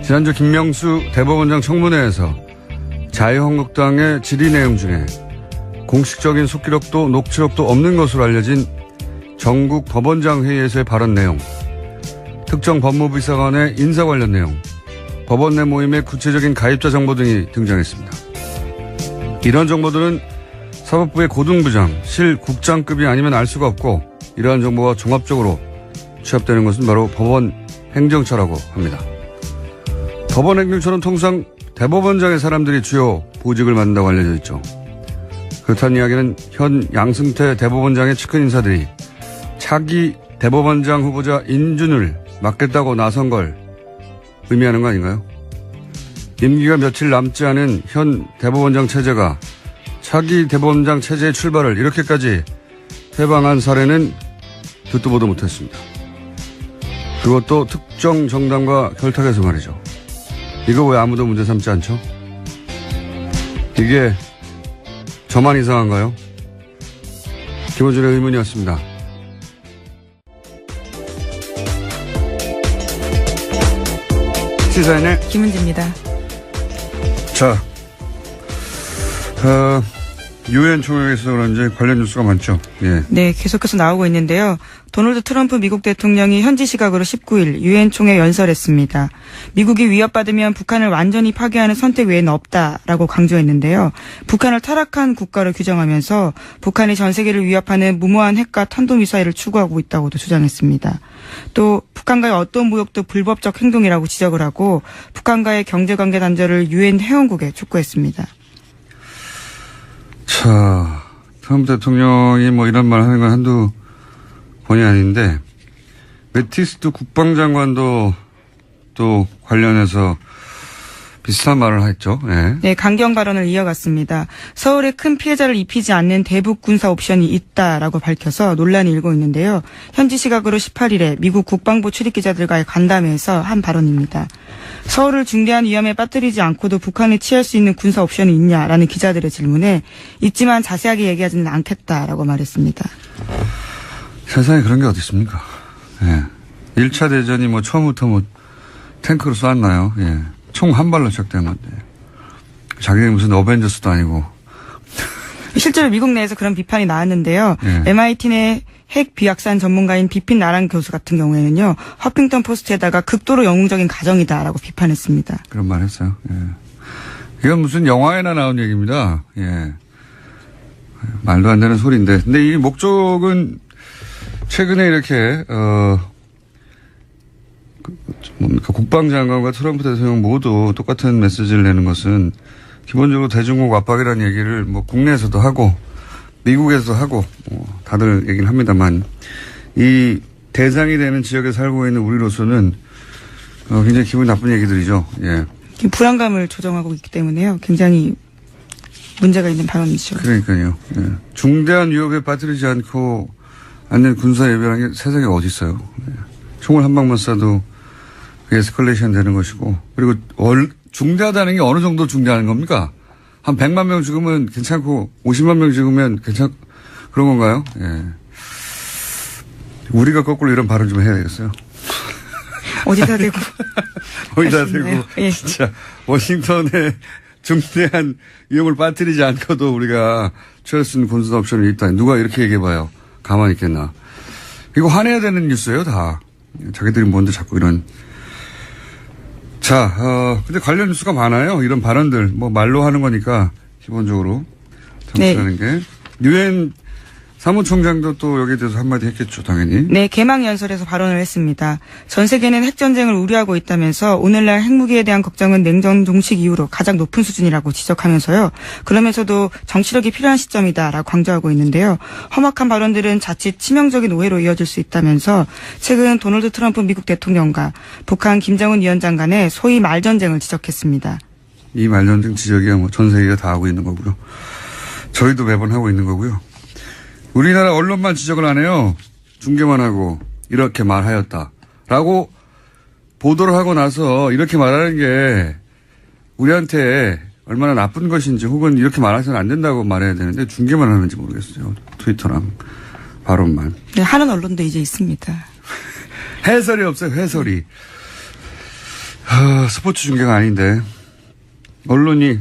지난주 김명수 대법원장 청문회에서 자유한국당의 질의 내용 중에 공식적인 속기록도 녹취록도 없는 것으로 알려진 전국 법원장 회의에서의 발언 내용, 특정 법무부 비서관의 인사 관련 내용, 법원 내 모임의 구체적인 가입자 정보 등이 등장했습니다. 이런 정보들은 사법부의 고등부장, 실국장급이 아니면 알 수가 없고, 이러한 정보가 종합적으로 취합되는 것은 바로 법원 행정처라고 합니다. 법원 행정처는 통상 대법원장의 사람들이 주요 보직을 맡는다고 알려져 있죠. 그렇다는 이야기는 현 양승태 대법원장의 측근 인사들이 차기 대법원장 후보자 인준을 맡겠다고 나선 걸 의미하는 거 아닌가요? 임기가 며칠 남지 않은 현 대법원장 체제가 차기 대법원장 체제의 출발을 이렇게까지 해방한 사례는 듣도 보도 못했습니다. 그것도 특정 정당과 결탁해서 말이죠. 이거 왜 아무도 문제 삼지 않죠? 이게 저만 이상한가요? 김원준의 의문이었습니다. 시사인의 김은지입니다. 자, 유엔 총회에서 그런지 관련 뉴스가 많죠. 예. 네, 계속해서 나오고 있는데요. 도널드 트럼프 미국 대통령이 현지 시각으로 19일 유엔 총회 연설했습니다. 미국이 위협받으면 북한을 완전히 파괴하는 선택 외에는 없다라고 강조했는데요. 북한을 타락한 국가로 규정하면서 북한이 전 세계를 위협하는 무모한 핵과 탄도미사일을 추구하고 있다고도 주장했습니다. 또 북한과의 어떤 무역도 불법적 행동이라고 지적을 하고 북한과의 경제관계 단절을 유엔 회원국에 촉구했습니다. 자, 트럼프 대통령이 뭐 이런 말 하는 건 한두 번이 아닌데, 매티스 국방장관도 또 관련해서 비슷한 말을 했죠. 네. 네, 강경 발언을 이어갔습니다. 서울에 큰 피해자를 입히지 않는 대북 군사 옵션이 있다라고 밝혀서 논란이 일고 있는데요. 현지 시각으로 18일에 미국 국방부 출입기자들과의 간담회에서 한 발언입니다. 서울을 중대한 위험에 빠뜨리지 않고도 북한이 취할 수 있는 군사 옵션이 있냐라는 기자들의 질문에 있지만 자세하게 얘기하지는 않겠다라고 말했습니다. 세상에 그런 게 어디 있습니까? 예. 1차 대전이 뭐 처음부터 뭐 탱크로 쐈나요? 예. 총 한 발로 시작된 건데. 자기는 무슨 어벤져스도 아니고. 실제로 미국 내에서 그런 비판이 나왔는데요. 예. MIT 내 핵 비확산 전문가인 비핀 나란 교수 같은 경우에는요. 허핑턴 포스트에다가 극도로 영웅적인 가정이다라고 비판했습니다. 그런 말 했어요. 예. 이건 무슨 영화에나 나온 얘기입니다. 예. 말도 안 되는 소리인데. 근데 이 목적은 최근에 이렇게, 뭡니까. 국방장관과 트럼프 대통령 모두 똑같은 메시지를 내는 것은 기본적으로 대중국 압박이라는 얘기를 뭐 국내에서도 하고 미국에서도 하고 다들 얘기를 합니다만 이 대상이 되는 지역에 살고 있는 우리로서는 굉장히 기분 나쁜 얘기들이죠. 예. 불안감을 조정하고 있기 때문에요. 굉장히 문제가 있는 발언이죠. 그러니까요. 예. 중대한 위협에 빠뜨리지 않고 않는 군사 예비라는 게 세상에 어디 있어요. 예. 총을 한 방만 쏴도 에스컬레이션 되는 것이고 그리고 중대하다는 게 어느 정도 중대한 겁니까? 한 100만 명 죽으면 괜찮고 50만 명 죽으면 그런 건가요? 예. 우리가 거꾸로 이런 발언 좀 해야 되겠어요. 어디다 대고. 어디다 대고. 예. 진짜 워싱턴에 중대한 위험을 빠뜨리지 않고도 우리가 취할 수 있는 군사 옵션이 있다. 누가 이렇게 얘기해봐요. 가만히 있겠나. 이거 화내야 되는 뉴스예요, 다. 자기들이 뭔데 자꾸 이런. 자, 근데 관련 뉴스가 많아요. 이런 발언들. 뭐 말로 하는 거니까 기본적으로 정치하는 게. 유엔 사무총장도 또 여기에 대해서 한마디 했겠죠, 당연히. 네, 개막 연설에서 발언을 했습니다. 전 세계는 핵전쟁을 우려하고 있다면서 오늘날 핵무기에 대한 걱정은 냉전 종식 이후로 가장 높은 수준이라고 지적하면서요. 그러면서도 정치력이 필요한 시점이다라고 강조하고 있는데요. 험악한 발언들은 자칫 치명적인 오해로 이어질 수 있다면서 최근 도널드 트럼프 미국 대통령과 북한 김정은 위원장 간의 소위 말전쟁을 지적했습니다. 이 말전쟁 지적이야 뭐 전 세계가 다 하고 있는 거고요. 저희도 매번 하고 있는 거고요. 우리나라 언론만 지적을 안 해요. 중계만 하고 이렇게 말하였다라고 보도를 하고 나서 이렇게 말하는 게 우리한테 얼마나 나쁜 것인지 혹은 이렇게 말해서는 안 된다고 말해야 되는데 중계만 하는지 모르겠어요. 트위터랑 발언만. 네, 하는 언론도 이제 있습니다. 해설이 없어요. 해설이. 스포츠 중계가 아닌데 언론이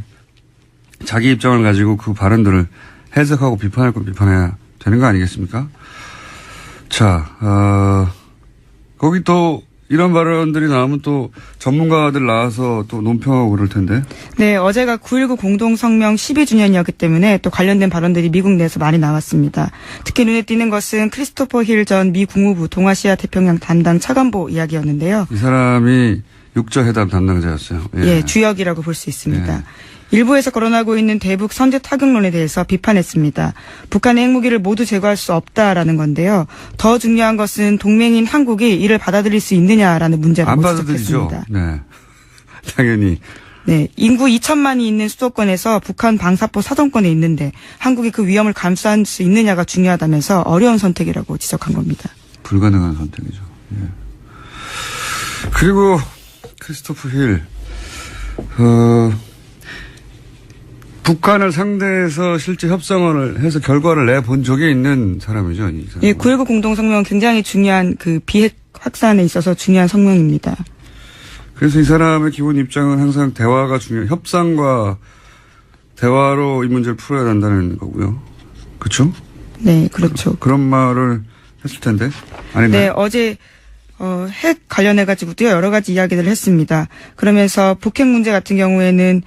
자기 입장을 가지고 그 발언들을 해석하고 비판할 건 비판해야 되는 거 아니겠습니까? 자, 거기 또 이런 발언들이 나오면 또 전문가들 나와서 또 논평하고 그럴 텐데. 네, 어제가 9.19 공동성명 12주년이었기 때문에 또 관련된 발언들이 미국 내에서 많이 나왔습니다. 특히 눈에 띄는 것은 크리스토퍼 힐 전 미 국무부 동아시아 태평양 담당 차관보 이야기였는데요. 이 사람이 육자회담 담당자였어요. 예, 주역이라고 볼 수 있습니다. 예. 일부에서 거론하고 있는 대북 선제 타격론에 대해서 비판했습니다. 북한의 핵무기를 모두 제거할 수 없다라는 건데요. 더 중요한 것은 동맹인 한국이 이를 받아들일 수 있느냐라는 문제라고 안 받아들이죠. 지적했습니다. 네, 당연히. 네, 인구 2천만이 있는 수도권에서 북한 방사포 사정권에 있는데 한국이 그 위험을 감수할 수 있느냐가 중요하다면서 어려운 선택이라고 지적한 겁니다. 불가능한 선택이죠. 예. 그리고 크리스토프 힐, 북한을 상대해서 실제 협상을 해서 결과를 내본 적이 있는 사람이죠. 이 사람은. 예, 9.19 공동성명은 굉장히 중요한 그 비핵 확산에 있어서 중요한 성명입니다. 그래서 이 사람의 기본 입장은 항상 대화가 협상과 대화로 이 문제를 풀어야 한다는 거고요. 그렇죠? 네, 그렇죠. 그런 말을 했을 텐데. 아닌가요? 네, 어제 핵 관련해가지고도 여러 가지 이야기를 했습니다. 그러면서 북핵 문제 같은 경우에는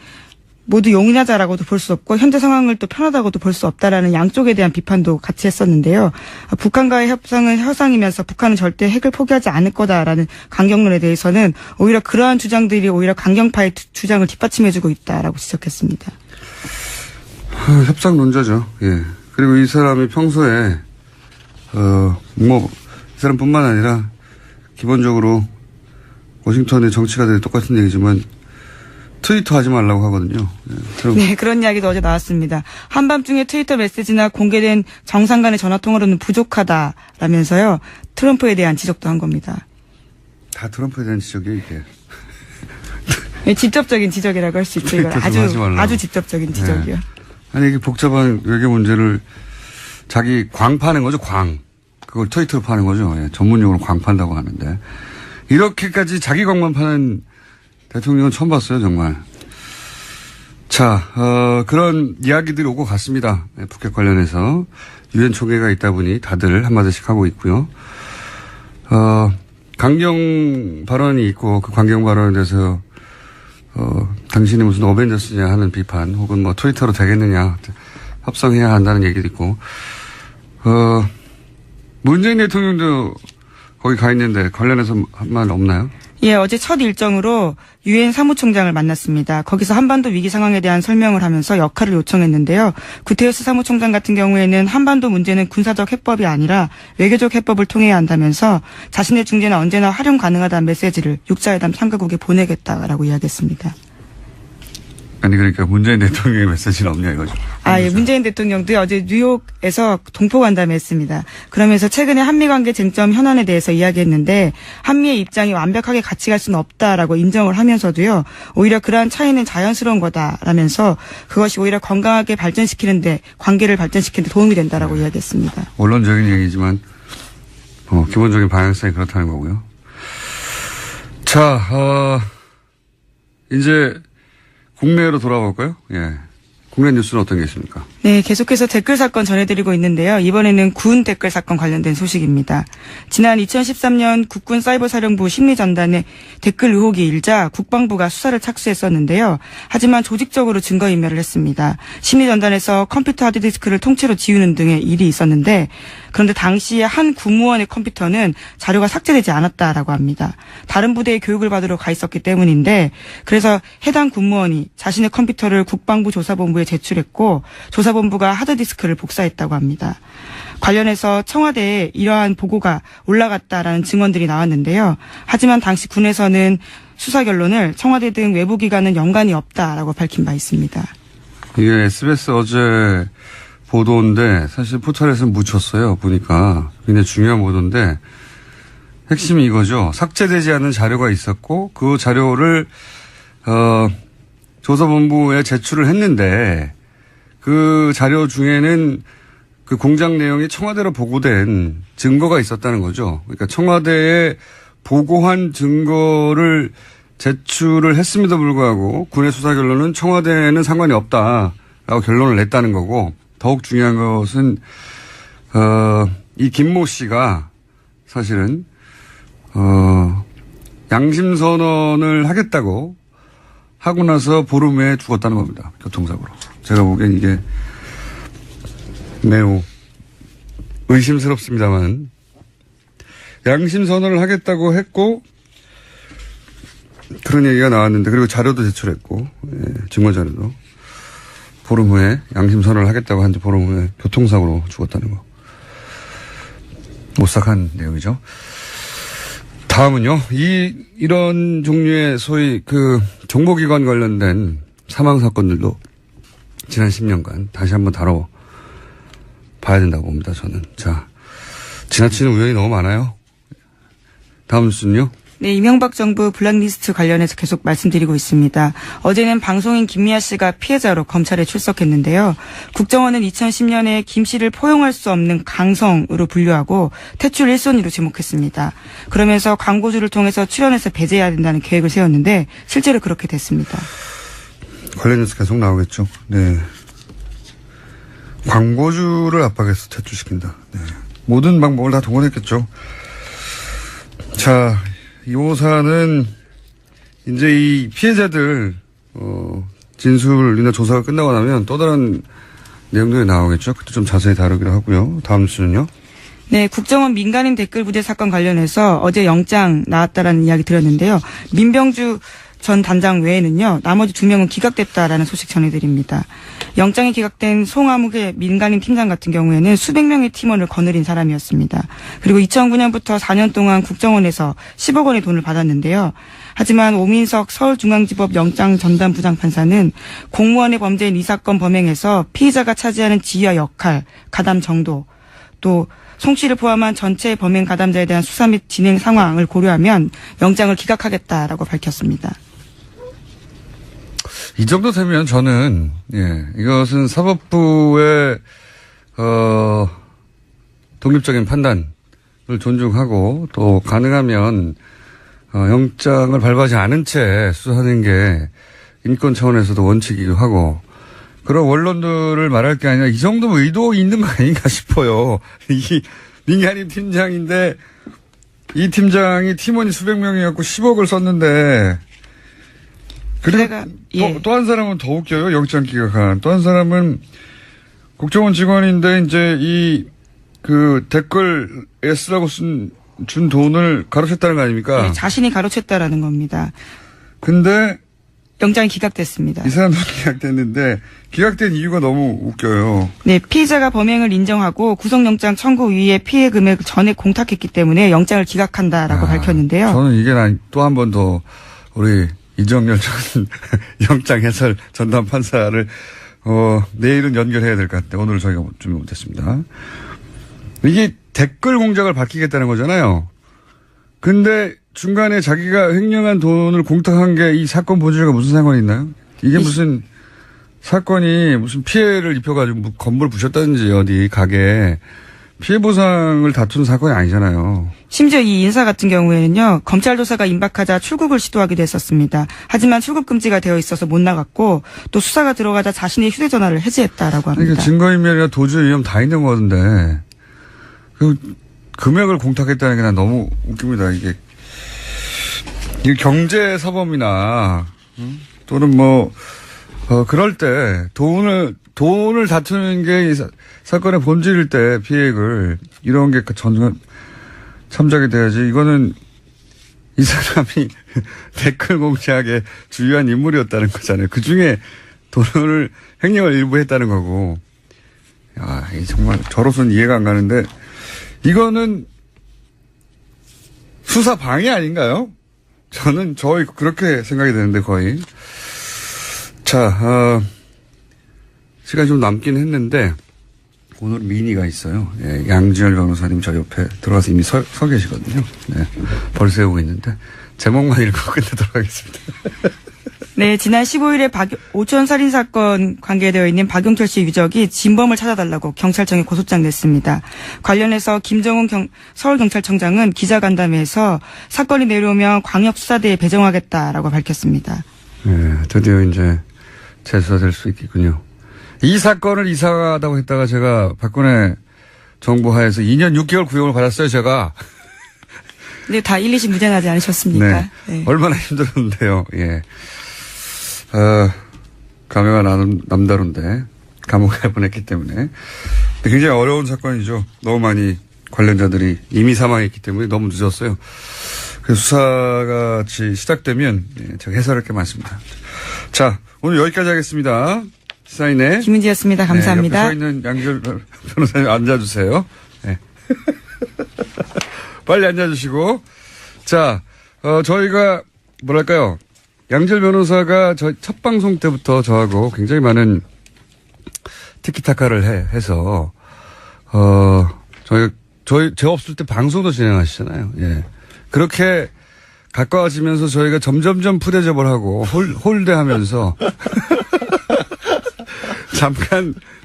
모두 용인하자라고도 볼 수 없고 현재 상황을 또 편하다고도 볼 수 없다라는 양쪽에 대한 비판도 같이 했었는데요. 북한과의 협상은 협상이면서 북한은 절대 핵을 포기하지 않을 거다라는 강경론에 대해서는 오히려 그러한 주장들이 오히려 강경파의 주장을 뒷받침해주고 있다라고 지적했습니다. 협상론자죠. 예. 그리고 이 사람이 평소에 이 사람뿐만 아니라 기본적으로 워싱턴의 정치가들이 똑같은 얘기지만 트위터 하지 말라고 하거든요. 네, 그런 이야기도 어제 나왔습니다. 한밤중에 트위터 메시지나 공개된 정상 간의 전화통화로는 부족하다라면서요. 트럼프에 대한 지적도 한 겁니다. 다 트럼프에 대한 지적이에요, 이게. 네, 직접적인 지적이라고 할 수 있죠. 이걸 아주 직접적인 지적이요. 네. 아니, 이게 복잡한 외교 문제를 자기 광 파는 거죠, 광. 그걸 트위터로 파는 거죠. 예, 전문용어로 광 판다고 하는데. 이렇게까지 자기 광만 파는 대통령은 처음 봤어요, 정말. 자, 그런 이야기들이 오고 갔습니다. 네, 북핵 관련해서. 유엔 총회가 있다 보니 다들 한마디씩 하고 있고요. 강경 발언이 있고 그 강경 발언에 대해서 당신이 무슨 어벤져스냐 하는 비판 혹은 뭐 트위터로 되겠느냐 협상해야 한다는 얘기도 있고 문재인 대통령도 거기 가 있는데 관련해서 한 말 없나요? 예, 어제 첫 일정으로 유엔 사무총장을 만났습니다. 거기서 한반도 위기 상황에 대한 설명을 하면서 역할을 요청했는데요. 구테레스 사무총장 같은 경우에는 한반도 문제는 군사적 해법이 아니라 외교적 해법을 통해야 한다면서 자신의 중재는 언제나 활용 가능하다는 메시지를 6자회담 참가국에 보내겠다라고 이야기했습니다. 아니 그러니까 문재인 대통령의 메시지는 없냐 이거죠. 예, 문재인 대통령도 어제 뉴욕에서 동포간담회 했습니다. 그러면서 최근에 한미관계 쟁점 현안에 대해서 이야기했는데 한미의 입장이 완벽하게 같이 갈 수는 없다라고 인정을 하면서도요. 오히려 그러한 차이는 자연스러운 거다라면서 그것이 오히려 건강하게 발전시키는데 관계를 발전시키는 데 도움이 된다라고 이야기했습니다. 원론적인 얘기지만 기본적인 방향성이 그렇다는 거고요. 자, 이제 국내로 돌아볼까요? 예. 국내 뉴스는 어떤 게 있습니까? 네, 계속해서 댓글 사건 전해드리고 있는데요. 이번에는 군 댓글 사건 관련된 소식입니다. 지난 2013년 국군 사이버사령부 심리전단에 댓글 의혹이 일자 국방부가 수사를 착수했었는데요. 하지만 조직적으로 증거인멸을 했습니다. 심리전단에서 컴퓨터 하드디스크를 통째로 지우는 등의 일이 있었는데 그런데 당시에 한 군무원의 컴퓨터는 자료가 삭제되지 않았다라고 합니다. 다른 부대에 교육을 받으러 가 있었기 때문인데 그래서 해당 군무원이 자신의 컴퓨터를 국방부 조사본부에 제출했고 조사본부가 하드디스크를 복사했다고 합니다. 관련해서 청와대에 이러한 보고가 올라갔다라는 증언들이 나왔는데요. 하지만 당시 군에서는 수사 결론을 청와대 등 외부기관은 연관이 없다라고 밝힌 바 있습니다. 이게 SBS 어제 보도인데 사실 포털에서는 묻혔어요. 보니까 굉장히 중요한 보도인데 핵심이 이거죠. 삭제되지 않은 자료가 있었고 그 자료를 조사본부에 제출을 했는데 그 자료 중에는 그 공작 내용이 청와대로 보고된 증거가 있었다는 거죠. 그러니까 청와대에 보고한 증거를 제출을 했음에도 불구하고 군의 수사 결론은 청와대는 상관이 없다라고 결론을 냈다는 거고, 더욱 중요한 것은 이 김모 씨가 사실은 양심 선언을 하겠다고 하고 나서 보름 후에 죽었다는 겁니다. 교통사고로. 제가 보기엔 이게 매우 의심스럽습니다만, 양심 선언을 하겠다고 했고 그런 얘기가 나왔는데, 그리고 자료도 제출했고, 증거 자료도. 보름 후에 양심 선언을 하겠다고 한지 보름 후에 교통사고로 죽었다는 거. 오싹한 내용이죠. 다음은요. 이런 종류의 소위 정보기관 관련된 사망 사건들도 지난 10년간 다시 한번 다뤄봐야 된다고 봅니다. 저는. 자, 지나치는 우연이 너무 많아요. 다음 뉴스는요. 네, 이명박 정부 블랙리스트 관련해서 계속 말씀드리고 있습니다. 어제는 방송인 김미아 씨가 피해자로 검찰에 출석했는데요. 국정원은 2010년에 김 씨를 포용할 수 없는 강성으로 분류하고 퇴출 1순위로 지목했습니다. 그러면서 광고주를 통해서 출연해서 배제해야 된다는 계획을 세웠는데 실제로 그렇게 됐습니다. 관련 뉴스 계속 나오겠죠. 네. 광고주를 압박해서 퇴출시킨다. 네. 모든 방법을 다 동원했겠죠. 자, 이 사안은 이제 이 피해자들 진술이나 조사가 끝나고 나면 또 다른 내용들이 나오겠죠. 그때 좀 자세히 다루기로 하고요. 다음 뉴스는요. 네, 국정원 민간인 댓글 부대 사건 관련해서 어제 영장 나왔다라는 이야기 드렸는데요. 민병주 전 단장 외에는요, 나머지 2명은 기각됐다라는 소식 전해드립니다. 영장이 기각된 송아묵의 민간인 팀장 같은 경우에는 수백 명의 팀원을 거느린 사람이었습니다. 그리고 2009년부터 4년 동안 국정원에서 10억 원의 돈을 받았는데요. 하지만 오민석 서울중앙지법 영장 전담 부장판사는 공무원의 범죄인 이 사건 범행에서 피의자가 차지하는 지위와 역할, 가담 정도, 또 송 씨를 포함한 전체 범행 가담자에 대한 수사 및 진행 상황을 고려하면 영장을 기각하겠다라고 밝혔습니다. 이 정도 되면 저는, 이것은 사법부의, 독립적인 판단을 존중하고 또 가능하면, 영장을 발부하지 않은 채 수사하는 게 인권 차원에서도 원칙이기도 하고, 그런 원론들을 말할 게 아니라 이 정도 의도 있는 거 아닌가 싶어요. 이 민간인 팀장인데, 이 팀장이 팀원이 수백 명이었고 10억을 썼는데, 그리고 또 한 사람은 더 웃겨요. 영장 기각한. 또 한 사람은 국정원 직원인데 이제 댓글 S라고 준 돈을 가로챘다는 거 아닙니까? 네, 자신이 가로챘다라는 겁니다. 근데 영장이 기각됐습니다. 이 사람도 기각됐는데 기각된 이유가 너무 웃겨요. 네, 피의자가 범행을 인정하고 구속영장 청구 위에 피해 금액 전액 공탁했기 때문에 영장을 기각한다라고 밝혔는데요. 저는 이게 또 한 번 더 우리 이정열 전 영장 해설 전담 판사를 내일은 연결해야 될 것 같은데 오늘 저희가 준비 못했습니다. 이게 댓글 공작을 밝히겠다는 거잖아요. 근데 중간에 자기가 횡령한 돈을 공탁한 게 이 사건 본질과 무슨 상관이 있나요? 이게 무슨 사건이 무슨 피해를 입혀가지고 건물 부셨다든지 어디 가게 피해 보상을 다투는 사건이 아니잖아요. 심지어 이 인사 같은 경우에는요, 검찰 조사가 임박하자 출국을 시도하기도 했었습니다. 하지만 출국 금지가 되어 있어서 못 나갔고, 또 수사가 들어가자 자신의 휴대전화를 해지했다라고 합니다. 그러니까 증거인멸이나 도주 위험 다 있는 거던데, 금액을 공탁했다는 게 난 너무 웃깁니다. 이게 경제 사범이나, 또는 그럴 때 돈을 다투는 게 사건의 본질일 때 피해액을 이런 게 참작이 돼야지. 이거는 이 사람이 댓글 공작에 주요한 인물이었다는 거잖아요. 그 중에 돈을 횡령을 일부 했다는 거고. 야, 정말 저로서는 이해가 안 가는데 이거는 수사 방해 아닌가요? 저는 그렇게 생각이 되는데 거의. 자, 시간이 좀 남긴 했는데 오늘 미니가 있어요. 예, 양지열 변호사님 저 옆에 들어가서 이미 서 계시거든요. 네, 벌써 해오고 있는데 제목만 읽고 끝내도록 하겠습니다. 네, 지난 15일에 오천 살인 사건 관계되어 있는 박용철 씨 유족이 진범을 찾아달라고 경찰청에 고소장 냈습니다. 관련해서 김정은 서울경찰청장은 기자간담회에서 사건이 내려오면 광역수사대에 배정하겠다라고 밝혔습니다. 네, 드디어 이제 재수사될 수 있겠군요. 이 사건을 이상하다고 했다가 제가 박근혜 정부 하에서 2년 6개월 구형을 받았어요, 제가. 근데 다 1, 2심 무죄 나지 않으셨습니까? 네. 네. 얼마나 힘들었는데요, 예. 감회가 남다른데, 감옥에 보냈기 때문에. 굉장히 어려운 사건이죠. 너무 많이 관련자들이 이미 사망했기 때문에 너무 늦었어요. 그래서 수사가 시작되면 제가 해설할 게 많습니다. 자, 오늘 여기까지 하겠습니다. 시사인의 김은지였습니다. 감사합니다. 네, 옆에 서 있는 양절 변호사님 앉아주세요. 네. 빨리 앉아주시고. 자, 저희가 뭐랄까요. 양절 변호사가 저희 첫 방송 때부터 저하고 굉장히 많은 티키타카를 해서, 제가 없을 때 방송도 진행하시잖아요. 예. 그렇게 가까워지면서 저희가 점점점 푸대접을 하고 홀대하면서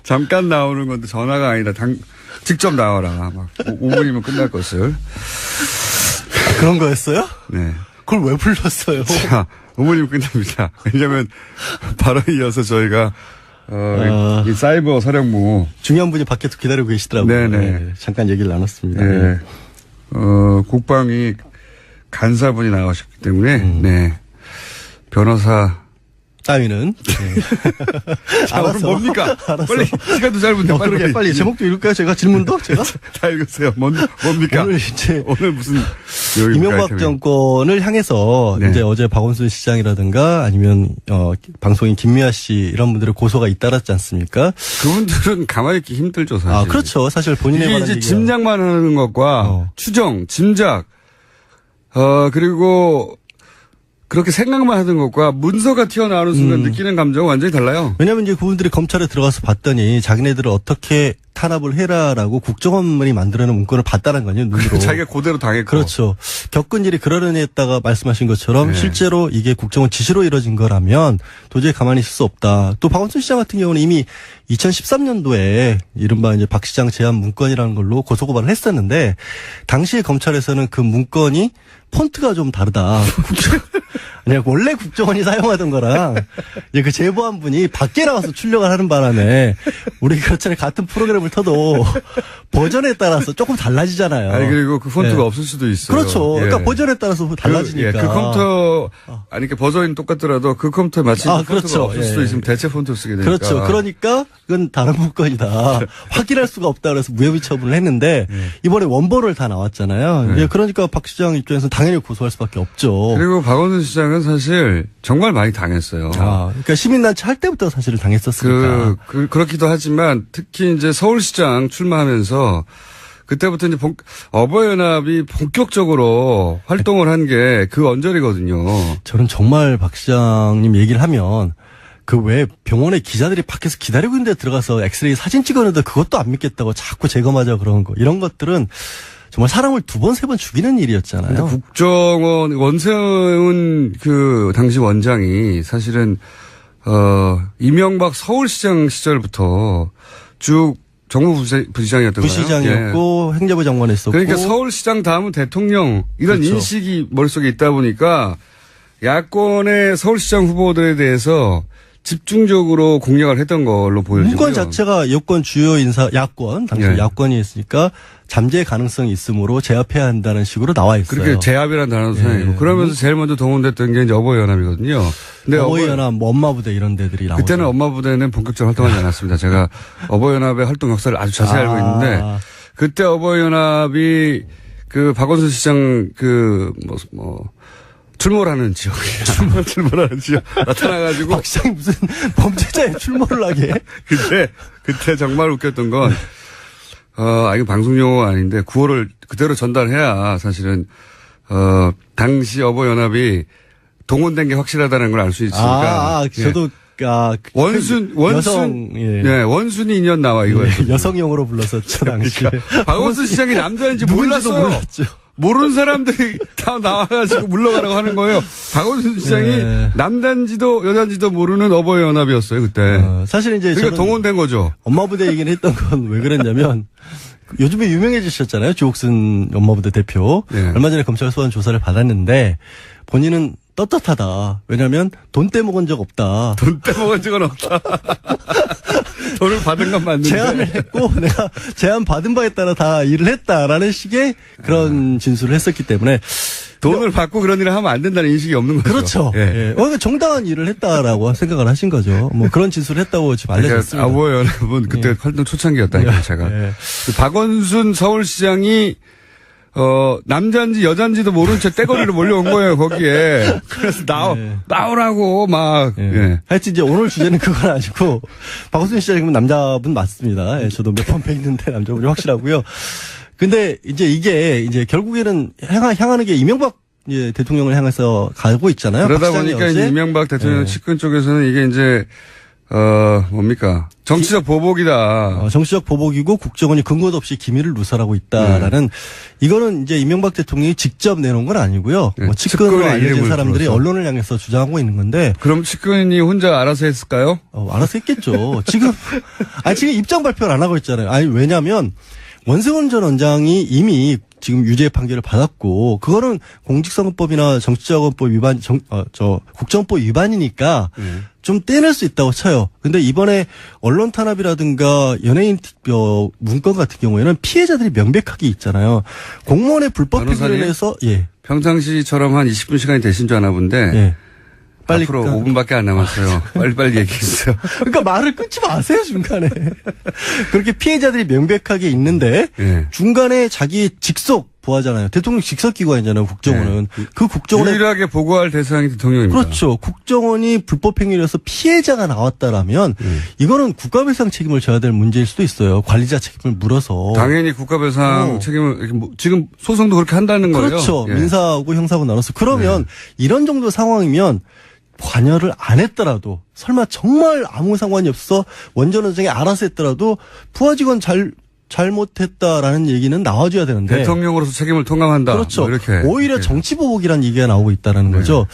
잠깐 나오는 건데 전화가 아니라 직접 나와라. 막 5분이면 끝날 것을. 그런 거였어요? 네. 그걸 왜 불렀어요? 자, 5분이면 끝납니다. 왜냐면 바로 이어서 저희가 이 사이버 사령부 중요한 분이 밖에서 기다리고 계시더라고요. 네네. 네, 잠깐 얘기를 나눴습니다. 네. 국방위 간사분이 나오셨기 때문에 네. 변호사 따위는. 자, 오늘 뭡니까? 알았어. 빨리 시간도 짧은데 그러게 빨리 제목도 읽을까요? 제가 질문도 제가 다 읽으세요. 뭡니까? 오늘 이제 오늘 무슨 이명박 정권을 향해서 네. 이제 어제 박원순 시장이라든가 아니면 방송인 김미아 씨 이런 분들의 고소가 잇따랐지 않습니까? 그분들은 가만히 있기 힘들죠, 사실. 아 그렇죠. 사실 본인의 이게 말은 이제 얘기가- 짐작만 하는 것과 추정, 짐작, 그리고 그렇게 생각만 하는 것과 문서가 튀어나오는 순간 느끼는 감정은 완전히 달라요. 왜냐하면 이제 그분들이 검찰에 들어가서 봤더니 자기네들을 어떻게 탄압을 해라라고 국정원만이 만들어낸 문건을 봤다는 거아니에요, 눈으로. 자기가 그대로 당했고. 그렇죠. 겪은 일이 그러려니 했다가 말씀하신 것처럼 네. 실제로 이게 국정원 지시로 이뤄진 거라면 도저히 가만히 있을 수 없다. 또 박원순 시장 같은 경우는 이미 2013년도에 이른바 이제 박 시장 제안 문건이라는 걸로 고소고발을 했었는데 당시에 검찰에서는 그 문건이 폰트가 좀 다르다. 아니, 원래 국정원이 사용하던 거랑 이제 그 제보한 분이 밖에 나와서 출력을 하는 바람에 우리 그렇잖아요. 같은 프로그램을 터도 버전에 따라서 조금 달라지잖아요. 아니, 그리고 그 폰트가 네. 없을 수도 있어요. 그렇죠. 예. 그러니까 버전에 따라서 달라지니까. 그 컴퓨터, 아니, 그 버전이 똑같더라도 그 컴퓨터에 맞춘 폰트가 그렇죠. 없을 수도 예. 있으면 대체 폰트를 쓰게 되니까. 그렇죠. 그러니까 그건 다른 문건이다. 확인할 수가 없다 그래서 무혐의 처분을 했는데 이번에 원본을 다 나왔잖아요. 네. 그러니까 박 시장 입장에서는 당연히 고소할 수밖에 없죠. 그리고 박원순 시장은 사실 정말 많이 당했어요. 그러니까 시민단체 할 때부터 사실은 당했었으니까. 그렇기도 하지만 특히 이제 서울시장 출마하면서 그때부터 이제 어버이연합이 본격적으로 활동을 한 게 그 언저리거든요. 저는 정말 박 시장님 얘기를 하면 그 왜 병원에 기자들이 밖에서 기다리고 있는데 들어가서 엑스레이 사진 찍었는데 그것도 안 믿겠다고 자꾸 재검하자 그러는 거. 이런 것들은 정말 사람을 2번, 3번 죽이는 일이었잖아요. 근데 국정원 원세훈 그 당시 원장이 사실은 이명박 서울시장 시절부터 쭉 정무부시장이었던 거예요. 부시장이었고 행정부 장관했었고. 그러니까 서울시장 다음은 대통령 이런 그렇죠. 인식이 머릿속에 있다 보니까 야권의 서울시장 후보들에 대해서 집중적으로 공략을 했던 걸로 보여지고요. 문건 자체가 여권 주요 인사 야권 당시 예. 야권이 있으니까 잠재 가능성이 있음으로 제압해야 한다는 식으로 나와 있어요. 그렇게 제압이라는 단어도 사용이고 그러면서 제일 먼저 동원됐던 게 이제 어버이연합이거든요. 근데 어버이연합, 뭐 엄마부대 이런 데들이 나오죠. 그때는 엄마부대는 본격적으로 활동하지 않았습니다. 제가 어버이연합의 활동 역사를 아주 자세히 알고 있는데 그때 어버이연합이 그 박원순 시장 출몰하는 지역이에요. 출몰하는 지역 나타나가지고 박 시장이 무슨 범죄자에 출몰을 하게. 그때 정말 웃겼던 건 이거 방송 용어가 아닌데 구호를 그대로 전달해야 사실은 당시 어버이연합이 동원된 게 확실하다는 걸 알 수 있으니까. 저도 원순 예. 네, 원순이 인연 나와 이거예요. 여성용으로 불렀었죠 당시에. 박원순 시장이 남자인지 몰랐어요. 모르는 사람들이 다 나와가지고 물러가라고 하는 거예요. 박원순 시장이 네. 남단지도 여단지도 모르는 어버이연합이었어요 그때. 사실 이제 그러니까 저는 동원된 거죠. 엄마부대 얘기를 했던 건 왜 그랬냐면 요즘에 유명해지셨잖아요. 주옥순 엄마부대 대표. 네. 얼마 전에 검찰 소환 조사를 받았는데 본인은 떳떳하다. 왜냐하면 돈 떼먹은 적 없다. 돈 떼먹은 적은 없다. 돈을 받은 건 맞는데. 제안을 했고 내가 제안 받은 바에 따라 다 일을 했다라는 식의 그런 진술을 했었기 때문에 돈을 받고 그런 일을 하면 안 된다는 인식이 없는 거죠. 그렇죠. 예. 예. 그러니까 정당한 일을 했다라고 생각을 하신 거죠. 뭐 그런 진술을 했다고 지금 알려졌습니다. 아버연합은 그때 예. 활동 초창기였다니까요, 제가. 예. 그 박원순 서울시장이 남잔지 여잔지도 모른 채 떼거리로 몰려온 거예요, 거기에. 그래서 예. 나오라고 막. 예. 예. 하여튼 이제 오늘 주제는 그건 아니고 박원순 시장은 남자분 맞습니다. 예, 저도 몇 번 뵀는데 남자분이 확실하고요. 근데 이제 이게 이제 결국에는 향하는 게 이명박 대통령을 향해서 가고 있잖아요. 그러다 박 시장이 보니까 어제. 이제 이명박 대통령 예. 측근 쪽에서는 이게 이제 뭡니까? 정치적 보복이다. 정치적 보복이고 국정원이 근거도 없이 기밀을 누설하고 있다라는 이거는 이제 이명박 대통령이 직접 내놓은 건 아니고요. 네, 뭐 측근으로 측근의 알려진 이름을 사람들이 불러서. 언론을 향해서 주장하고 있는 건데 그럼 측근이 혼자 알아서 했을까요? 알아서 했겠죠. 지금 지금 입장 발표를 안 하고 있잖아요. 아니 왜냐하면 원세훈 전 원장이 이미 지금 유죄 판결을 받았고 그거는 공직선거법이나 정치자금법 위반 국정법 위반이니까 좀 떼낼 수 있다고 쳐요. 근데 이번에 언론 탄압이라든가 연예인 문건 같은 경우에는 피해자들이 명백하게 있잖아요. 공무원의 불법 변호사님? 행위에 대해서 예. 평상시처럼 한 20분 시간이 되신 줄 아나 본데. 예. 빨리 앞으로 까- 5분밖에 안 남았어요. 빨리빨리 얘기해주세요. 그러니까 말을 끊지 마세요, 중간에. 그렇게 피해자들이 명백하게 있는데, 예. 중간에 자기 직속 부하잖아요. 대통령 직속 기관이잖아요, 국정원은. 그 국정원에. 유일하게 보고할 대상이 대통령입니다. 그렇죠. 국정원이 불법 행위를 해서 피해자가 나왔다라면, 이거는 국가배상 책임을 져야 될 문제일 수도 있어요. 관리자 책임을 물어서. 당연히 국가배상 책임을 이렇게 지금 소송도 그렇게 한다는 거예요. 그렇죠. 예. 민사하고 형사하고 나눠서. 그러면 이런 정도 상황이면 관여를 안 했더라도 설마 정말 아무 상관이 없어 원전 원장이 알아서 했더라도 부하 직원 잘못했다라는 얘기는 나와줘야 되는데. 대통령으로서 책임을 통감한다. 그렇죠. 뭐 이렇게. 오히려 이렇게. 정치보복이라는 얘기가 나오고 있다는 거죠.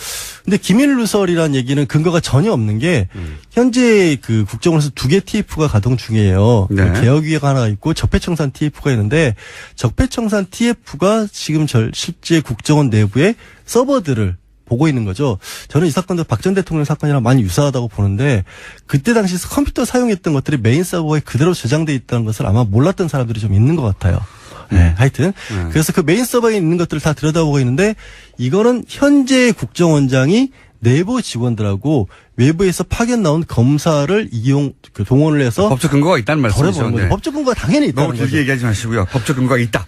근데 기밀누설이라는 얘기는 근거가 전혀 없는 게 현재 그 국정원에서 2개 TF가 가동 중이에요. 네. 개혁위가 하나 있고 적폐청산 TF가 있는데 적폐청산 TF가 지금 실제 국정원 내부의 서버들을 보고 있는 거죠. 저는 이 사건도 박 전 대통령 사건이랑 많이 유사하다고 보는데 그때 당시 컴퓨터 사용했던 것들이 메인 서버에 그대로 저장돼 있다는 것을 아마 몰랐던 사람들이 좀 있는 것 같아요. 네, 하여튼 그래서 그 메인 서버에 있는 것들을 다 들여다보고 있는데 이거는 현재 국정원장이 내부 직원들하고 외부에서 파견 나온 검사를 동원을 해서 법적 근거가 있다는 말씀이죠. 덜어보는 거죠. 네. 법적 근거가 당연히 있다는 너무 길게 거죠. 얘기하지 마시고요. 법적 근거가 있다.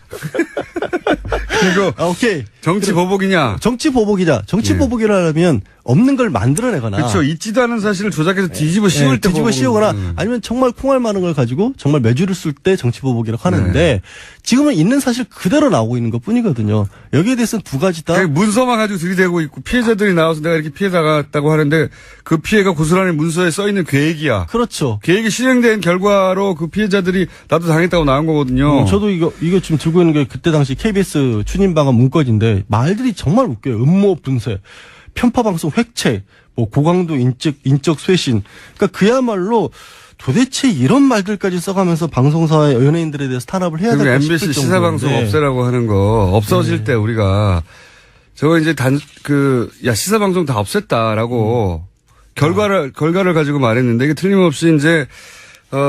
그리고 오케이. 정치 보복이냐. 정치 보복이자 정치 예. 보복이라면 없는 걸 만들어내거나 그렇죠. 있지도 않은 사실을 조작해서 뒤집어 씌울 때 뒤집어 보복은- 씌우거나 아니면 정말 콩알 많은 걸 가지고 정말 매주를 쓸 때 정치 보복이라고 하는데 네. 지금은 있는 사실 그대로 나오고 있는 것 뿐이거든요. 여기에 대해서는 두 가지 다 그 문서만 가지고 들이대고 있고 피해자들이 나와서 내가 이렇게 피해 당했다고 하는데 그 피해가 고스란히 문서에 써 있는 계획이야. 그렇죠. 계획이 실행된 결과로 그 피해자들이 나도 당했다고 나온 거거든요. 저도 이거 지금 들고 있는 게 그때 당시 KBS 추진방안 문건인데 말들이 정말 웃겨요. 음모 분쇄, 편파방송 획책, 뭐 고강도 인적 쇄신. 그러니까 그야말로 도대체 이런 말들까지 써가면서 방송사의 연예인들에 대해서 탄압을 해야 그리고 될까 MBC 싶을 시사방송 정도인데. 없애라고 하는 거 없어질 때 우리가 저거 이제 시사방송 다 없앴다라고 결과를 가지고 말했는데 이게 틀림없이 이제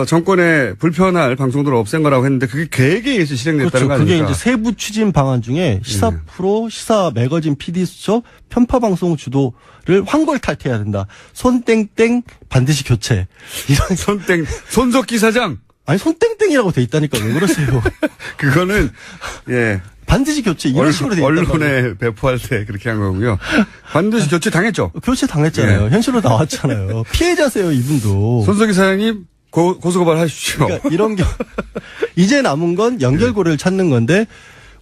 정권에 불편할 방송들을 없앤 거라고 했는데 그게 계획에 의해서 실행됐다는 그렇죠. 거 그게 아닙니까? 이제 세부 추진 방안 중에 시사 프로, 시사 매거진 PD 수첩, 편파 방송 주도를 황골탈퇴해야 된다. 손땡땡 반드시 교체. 이런 손석기 사장 아니 손땡땡이라고 돼 있다니까 왜 그러세요? 그거는 예 반드시 교체 이런 식으로 돼 있단 말이에요. 언론에 배포할 때 그렇게 한 거고요. 반드시 교체 당했죠. 교체 당했잖아요. 예. 현실로 나왔잖아요. 피해자세요 이분도. 손석기 사장님 고소고발 하십시오. 그러니까 이런 게 이제 남은 건 연결고리를 찾는 건데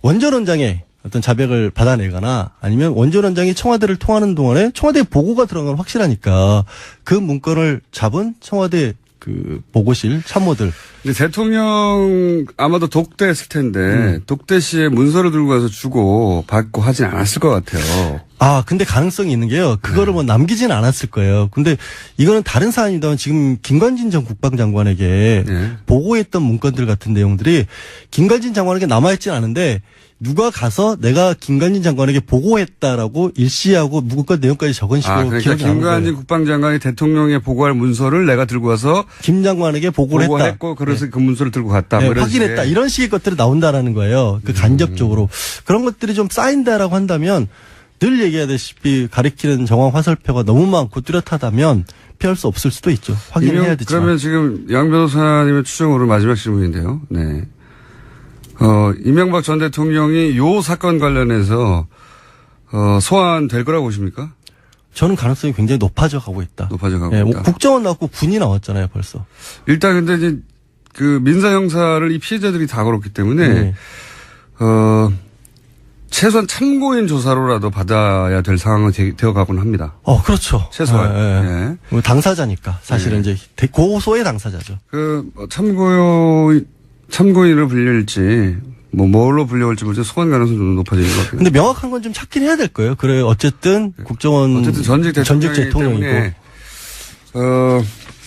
원전 원장의 어떤 자백을 받아내거나 아니면 원전 원장이 청와대를 통하는 동안에 청와대 보고가 들어간 건 확실하니까 그 문건을 잡은 청와대 그 보고실 참모들. 근데 대통령 아마도 독대했을 텐데 독대 시에 문서를 들고 가서 주고 받고 하진 않았을 것 같아요. 아, 근데 가능성이 있는 게요. 그거를 뭐 남기진 않았을 거예요. 근데 이거는 다른 사안입니다만 지금 김관진 전 국방장관에게 네. 보고했던 문건들 같은 내용들이 김관진 장관에게 남아있진 않은데 누가 가서 내가 김관진 장관에게 보고했다라고 일시하고 문건 내용까지 적은 식으로 그러니까 기억이 나는 김관진 거예요. 국방장관이 대통령에 보고할 문서를 내가 들고 가서 김 장관에게 보고를 했다. 보고했고 그래서 그 문서를 들고 갔다. 네, 뭐 이런 확인했다. 식의. 이런 식의 것들이 나온다라는 거예요. 그 간접적으로. 그런 것들이 좀 쌓인다라고 한다면 늘 얘기하다시피 가리키는 정황 화살표가 너무 많고 뚜렷하다면 피할 수 없을 수도 있죠. 확인해야 되지만. 그러면 지금 양 변호사님의 추정으로 마지막 질문인데요. 네. 이명박 전 대통령이 요 사건 관련해서 소환될 거라고 보십니까? 저는 가능성이 굉장히 높아져 가고 있다. 높아져 가고 예, 있다. 국정원 나왔고 군이 나왔잖아요, 벌써. 일단 근데 이제 그 민사 형사를 이 피해자들이 다 걸었기 때문에 최소한 참고인 조사로라도 받아야 될 상황은 되어 가곤 합니다. 그렇죠. 최소한. 예, 예. 뭐 당사자니까 사실은 이제 고소의 당사자죠. 참고인을 불릴지 뭐 뭘로 불려올지 모르지 소환 가능성이 좀 높아지는 것 같아요. 근데 명확한 건 좀 찾긴 해야 될 거예요. 그래 어쨌든 국정원 어쨌든 전직 대통령이고 때문에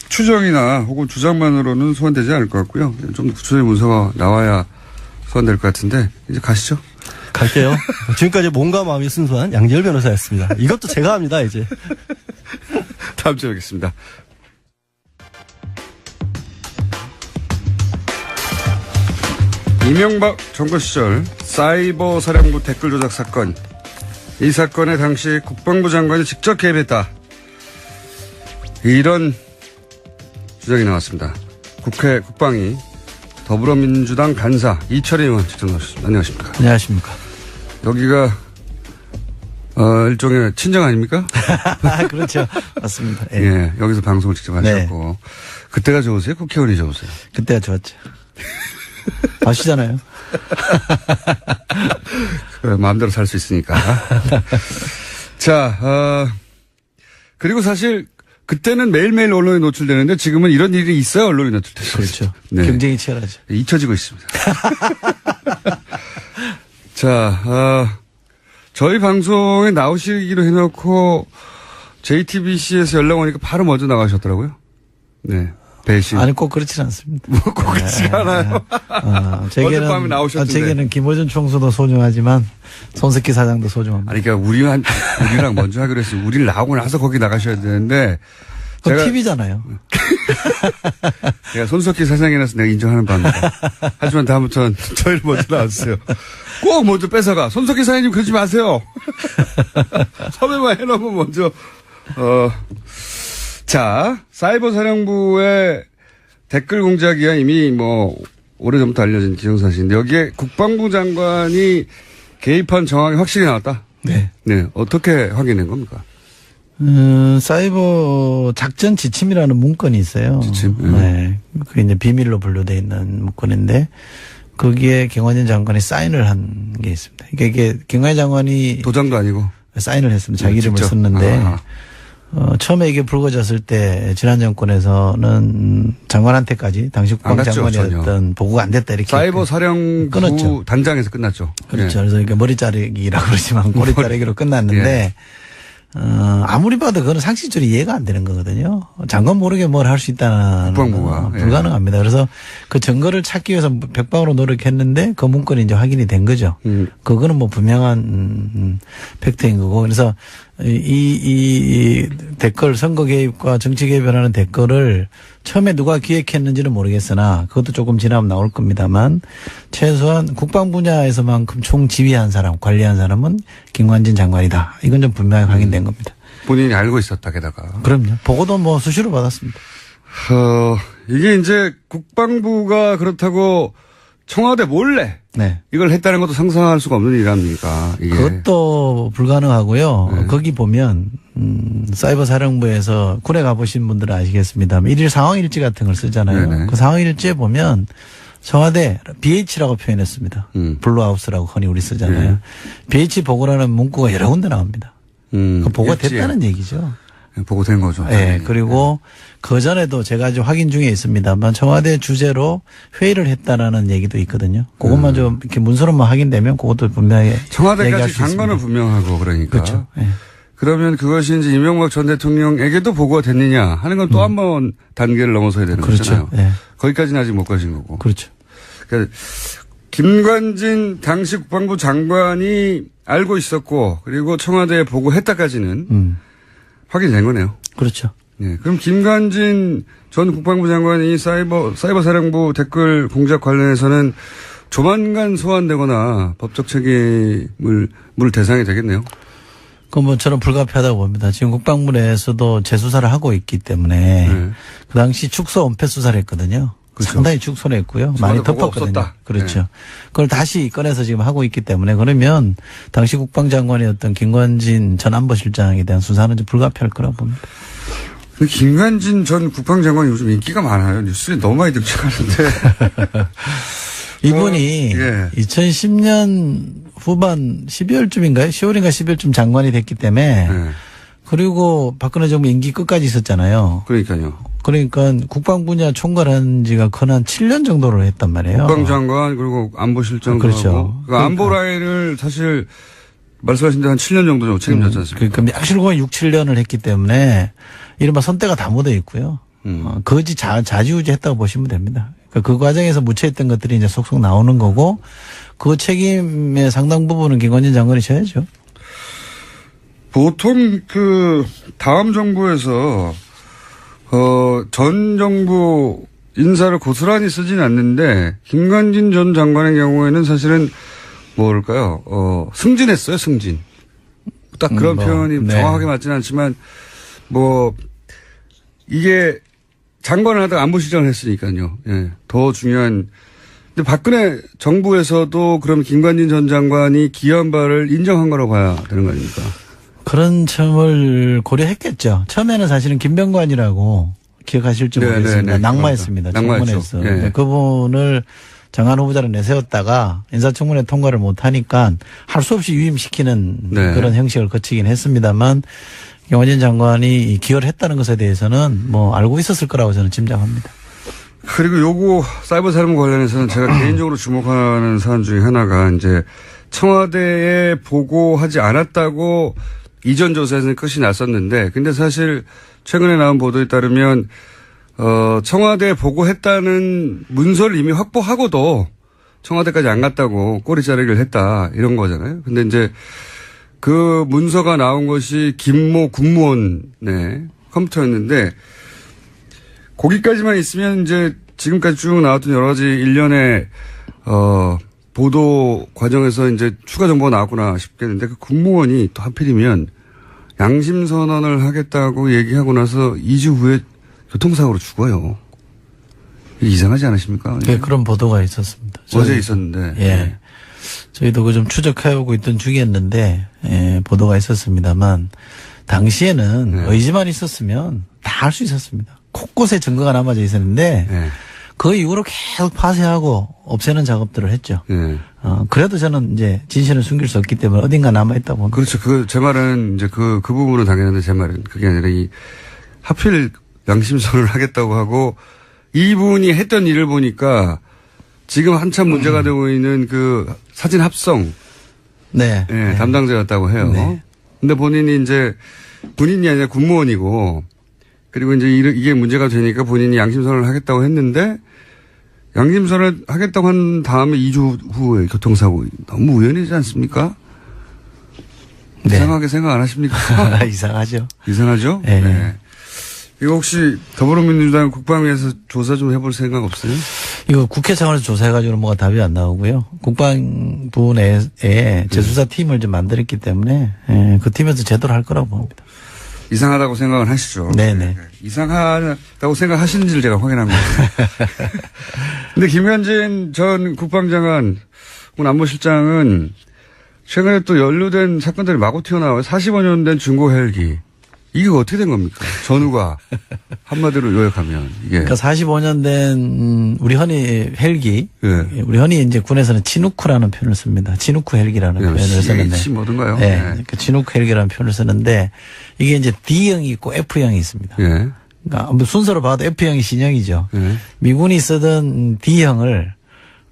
추정이나 혹은 주장만으로는 소환되지 않을 것 같고요. 좀 더 구체적인 문서가 나와야 소환될 것 같은데 이제 가시죠. 갈게요. 지금까지 몸과 마음이 순수한 양지열 변호사였습니다. 이것도 제가 합니다, 이제. 다음 주에 뵙겠습니다. 이명박 정권 시절 사이버 사령부 댓글 조작 사건. 이 사건에 당시 국방부 장관이 직접 개입했다. 이런 주장이 나왔습니다. 국회 국방위 더불어민주당 간사 이철희 의원 직접 나오셨습니다. 안녕하십니까. 안녕하십니까. 여기가 일종의 친정 아닙니까? 그렇죠. 맞습니다. 예. 예, 여기서 방송을 직접 하셨고. 그때가 좋으세요? 국회의원이 좋으세요? 그때가 좋았죠. 아시잖아요. 그래, 마음대로 살 수 있으니까. 자, 그리고 사실 그때는 매일매일 언론에 노출되는데 지금은 이런 일이 있어야 언론에 노출되죠. 그렇죠. 네. 경쟁이 치열하죠. 잊혀지고 있습니다. 자, 저희 방송에 나오시기로 해놓고 JTBC에서 연락 오니까 바로 먼저 나가셨더라고요. 네. 배신. 아니, 꼭 그렇지는 않습니다. 꼭 그렇지가 않아요. 어젯밤에 나오셨는데. 제게는 김호준 총수도 소중하지만 손석희 사장도 소중합니다. 아니, 그러니까 우리랑 먼저 하기로 했어요. 우리를 나오고 나서 거기 나가셔야 되는데. 그건 TV잖아요. 내가 손석희 사장이라서 내가 인정하는 바입니다. 하지만 다음부터는 저희를 먼저 나와주세요. 꼭 먼저 뺏어가. 손석희 사장님 그러지 마세요. 섭외만 해놓으면 먼저, 자, 사이버 사령부의 댓글 공작이야 이미 뭐, 오래전부터 알려진 기정사실인데 여기에 국방부 장관이 개입한 정황이 확실히 나왔다? 네. 네. 어떻게 확인된 겁니까? 사이버 작전 지침이라는 문건이 있어요. 지침? 네. 그게 이제 비밀로 분류되어 있는 문건인데 거기에 경환진 장관이 사인을 한 게 있습니다. 그러니까 이게 경환진 장관이 도장도 아니고. 사인을 했습니다. 자기 이름을 직접? 썼는데 처음에 이게 불거졌을 때 지난 정권에서는 장관한테까지 당시 국방장관이었던 보고가 안 됐다 이렇게 사이버 사령부 끊었죠. 단장에서 끝났죠. 그렇죠. 예. 그래서 이게 머리 자르기라고 그러지만 꼬리 자르기로 끝났는데 예. 아무리 봐도 그건 상식적으로 이해가 안 되는 거거든요. 장관 모르게 뭘 할 수 있다는 국방부가. 건 불가능합니다. 그래서 그 증거를 찾기 위해서 백방으로 노력했는데 그 문건이 이제 확인이 된 거죠. 그거는 뭐 분명한 팩트인 거고. 그래서 이 댓글 선거 개입과 정치 개입이라는 댓글을 처음에 누가 기획했는지는 모르겠으나 그것도 조금 지나면 나올 겁니다만 최소한 국방 분야에서만큼 총지휘한 사람, 관리한 사람은 김관진 장관이다. 이건 좀 분명히 확인된 겁니다. 본인이 알고 있었다, 게다가. 그럼요. 보고도 뭐 수시로 받았습니다. 이게 이제 국방부가 그렇다고 청와대 몰래 네. 이걸 했다는 것도 상상할 수가 없는 일이랍니까? 이게. 그것도 불가능하고요. 네. 거기 보면 사이버 사령부에서 군에 가보신 분들은 아시겠습니다만 일일 상황일지 같은 걸 쓰잖아요. 네네. 그 상황일지에 보면 청와대 BH라고 표현했습니다. 블루하우스라고 흔히 우리 쓰잖아요. 네. BH 보고라는 문구가 여러 군데 나옵니다. 그 보고가 일지에. 됐다는 얘기죠. 보고된 거죠. 예. 그리고 그 전에도 제가 아직 확인 중에 있습니다만 청와대 주재로 회의를 했다라는 얘기도 있거든요. 그것만 좀 이렇게 문서로만 확인되면 그것도 분명히 얘기할 청와대까지 수 간 거는 있습니다. 분명하고 그러니까. 그렇죠. 예. 그러면 그것이 이제 이명박 전 대통령에게도 보고가 됐느냐 하는 건 또 한 번 단계를 넘어서야 되는 그렇죠. 거잖아요. 예. 거기까지는 아직 못 가신 거고. 그렇죠. 그러니까 김관진 당시 국방부 장관이 알고 있었고 그리고 청와대에 보고했다까지는 확인된 거네요. 그렇죠. 네. 그럼 김관진 전 국방부 장관이 사이버 사령부 댓글 공작 관련해서는 조만간 소환되거나 법적 책임을 물 대상이 되겠네요. 그 뭐 저는 불가피하다고 봅니다. 지금 국방부 내에서도 재수사를 하고 있기 때문에 그 당시 축소 은폐 수사를 했거든요. 그렇죠. 상당히 축소를 했고요. 많이 보고 덮었거든요. 없었다. 그렇죠. 네. 그걸 다시 꺼내서 지금 하고 있기 때문에 그러면 당시 국방장관이었던 김관진 전 안보실장에 대한 수사는 좀 불가피할 거라고 봅니다. 김관진 전 국방장관이 요즘 인기가 많아요. 뉴스에 너무 많이 등장하는데. 이분이 예. 2010년 후반 12월쯤인가요? 10월인가 12월쯤 장관이 됐기 때문에 네. 그리고 박근혜 정부 임기 끝까지 있었잖아요. 그러니까요. 그러니까 국방 분야 총괄한 지가 거의 한 7년 정도를 했단 말이에요. 국방장관 그리고 안보실장도 그렇죠. 하고. 그러니까 안보 라인을 사실 말씀하신 대로 한 7년 정도 책임졌지 않습니까? 그러니까 약실공에 6, 7년을 했기 때문에 이른바 선대가 다 묻어 있고요. 거지 자지우지 했다고 보시면 됩니다. 그러니까 그 과정에서 묻혀있던 것들이 이제 속속 나오는 거고 그 책임의 상당 부분은 김관진 장관이 져야죠. 보통 그 다음 정부에서 전 정부 인사를 고스란히 쓰진 않는데 김관진 전 장관의 경우에는 사실은 뭐랄까요? 승진했어요, 승진. 딱 그런 표현이 네. 정확하게 맞지는 않지만 뭐 이게 장관을 하다가 안보실장을 했으니까요. 예. 더 중요한. 근데 박근혜 정부에서도 그럼 김관진 전 장관이 기여한 바를 인정한 거라고 봐야 되는 거 아닙니까? 그런 점을 고려했겠죠. 처음에는 사실은 김병관이라고 기억하실지 모르겠습니다. 낙마했습니다. 청문회에서. 네. 그분을 장관 후보자로 내세웠다가 인사청문회 통과를 못하니까 할 수 없이 유임시키는 네. 그런 형식을 거치긴 했습니다만 김관진 장관이 기여를 했다는 것에 대해서는 뭐 알고 있었을 거라고 저는 짐작합니다. 그리고 요거 사이버 살인 관련해서는 제가 개인적으로 주목하는 사안 중에 하나가 이제 청와대에 보고하지 않았다고 이전 조사에서는 끝이 났었는데 근데 사실 최근에 나온 보도에 따르면 청와대에 보고했다는 문서를 이미 확보하고도 청와대까지 안 갔다고 꼬리 자르기를 했다 이런 거잖아요. 근데 이제 그 문서가 나온 것이 김모 국무원의 컴퓨터였는데 거기까지만 있으면 이제 지금까지 쭉 나왔던 여러 가지 일련의 보도 과정에서 이제 추가 정보가 나왔구나 싶겠는데 그 국무원이 또 하필이면 양심 선언을 하겠다고 얘기하고 나서 2주 후에 교통사고로 죽어요. 이게 이상하지 않으십니까? 네, 그런 보도가 있었습니다. 어제 있었는데. 예. 저희도 그 좀 추적해오고 있던 중이었는데, 예, 보도가 있었습니다만, 당시에는 네. 의지만 있었으면 다 할 수 있었습니다. 곳곳에 증거가 남아져 있었는데, 네. 그 이후로 계속 파쇄하고 없애는 작업들을 했죠. 네. 그래도 저는 이제 진실은 숨길 수 없기 때문에 어딘가 남아있다고 봅니다. 그렇죠. 제 말은 이제 그 부분은 당연한데 제 말은 그게 아니라 하필 양심선언을 하겠다고 하고 이분이 했던 일을 보니까 지금 한참 문제가 되고 있는 그 사진 합성. 네. 네, 담당자였다고 해요. 네. 근데 본인이 아니라 군무원이고 그리고 이제 이게 문제가 되니까 본인이 양심선언을 하겠다고 했는데 양심선언을 하겠다고 한 다음에 2주 후에 교통사고 너무 우연이지 않습니까? 네. 이상하게 생각 안 하십니까? 이상하죠. 이상하죠? 네. 네. 이거 혹시 더불어민주당 국방위에서 조사 좀 해볼 생각 없어요? 이거 국회 차원에서 조사해가지고 뭐가 답이 안 나오고요. 국방부 내에 재수사 팀을 좀 만들었기 때문에 예, 그 팀에서 제대로 할 거라고 봅니다. 이상하다고 생각을 하시죠? 네네. 이상하다고 생각하시는지를 제가 확인한 거예요. 근데 김관진 전 국방장관, 안보실장은 최근에 또 연루된 사건들이 마구 튀어나와요. 45년 된 중고 헬기. 이게 어떻게 된 겁니까? 전후가 한마디로 요약하면 이게 그러니까 45년 된 우리 헌이 헬기, 예. 우리 헌이 이제 군에서는 지누크라는 표현을 씁니다. 지누크 헬기라는 그냥 표현을 썼는데, CH 뭐든가요? 네, 예. 그 지누크 헬기라는 표현을 쓰는데 이게 이제 D형이 있고 F형이 있습니다. 예. 그러니까 뭐 순서로 봐도 F형이 신형이죠. 예. 미군이 쓰던 D형을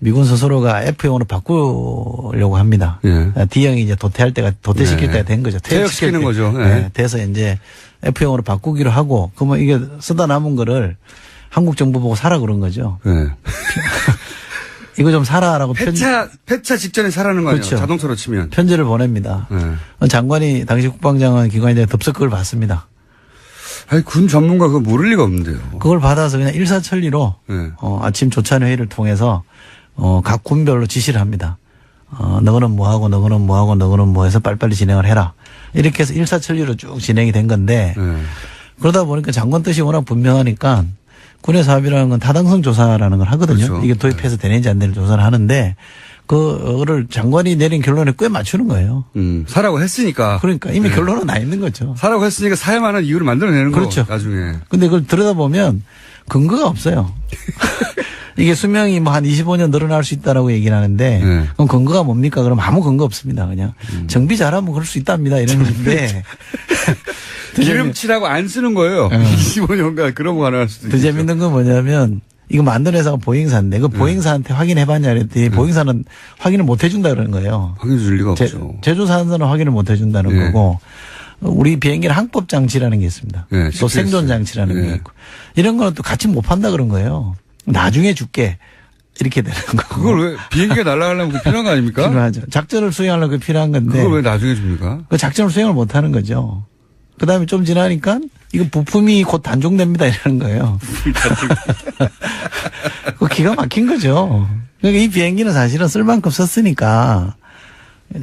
미군 스스로가 F형으로 바꾸려고 합니다. 예. D형이 이제 도태할 때가 도태시킬 네. 때가 된 거죠. 퇴역시키는 때. 거죠. 예. 네, 돼서 이제 F형으로 바꾸기로 하고 그러면 이게 쓰다 남은 거를 한국 정부 보고 사라 그런 거죠. 예. 이거 좀 사라라고 폐차 직전에 사라는 거 아니에요? 그렇죠. 자동차로 치면. 편지를 보냅니다. 예. 장관이 당시 국방장관 기관에 덥석 그걸 받습니다. 아니 군 전문가 그거 모를 리가 없는데요. 그걸 받아서 그냥 일사천리로 예. 아침 조찬 회의를 통해서 각 군별로 지시를 합니다. 너거는 뭐하고 너거는 뭐하고 너거는 뭐해서 빨리빨리 진행을 해라. 이렇게 해서 일사천리로 쭉 진행이 된 건데 예. 그러다 보니까 장관 뜻이 워낙 분명하니까 군의 사업이라는 건 타당성 조사라는 걸 하거든요. 그렇죠. 이게 도입해서 되는지 안 되는지 조사를 하는데 그거를 장관이 내린 결론에 꽤 맞추는 거예요. 사라고 했으니까. 그러니까 이미 결론은 나 있는 거죠. 사라고 했으니까 사야만 한 이유를 만들어내는 그렇죠. 거 나중에. 근데 그걸 들여다보면 근거가 없어요. 이게 수명이 뭐 한 25년 늘어날 수 있다라고 얘기를 하는데 네. 그럼 근거가 뭡니까? 그럼 아무 근거 없습니다. 그냥 정비 잘하면 그럴 수 있답니다. 이런 건데 기름칠하고 안 쓰는 거예요. 25년간 그런 거 가능할 수도 더 있죠. 재밌는 건 뭐냐면 이거 만든 회사가 보잉사인데 그 보잉사한테 확인해봤냐 그랬더니 보잉사는 확인을 못 해준다 그러는 거예요. 확인해 줄 리가 없죠. 제조사는 확인을 못 해준다는 예. 거고 우리 비행기는 항법 장치라는 게 있습니다. 예, 또 생존 장치라는 예. 게 있고 이런 거는 또 같이 못 판다 그런 거예요. 나중에 줄게 이렇게 되는 거고. 그걸 왜 비행기가 날아가려면 그게 필요한 거 아닙니까? 필요하죠. 작전을 수행하려고 필요한 건데 그걸 왜 나중에 줍니까? 그 작전을 수행을 못 하는 거죠. 그 다음에 좀 지나니까 이거 부품이 곧 단종됩니다 이러는 거예요. 그 기가 막힌 거죠. 그러니까 이 비행기는 사실은 쓸 만큼 썼으니까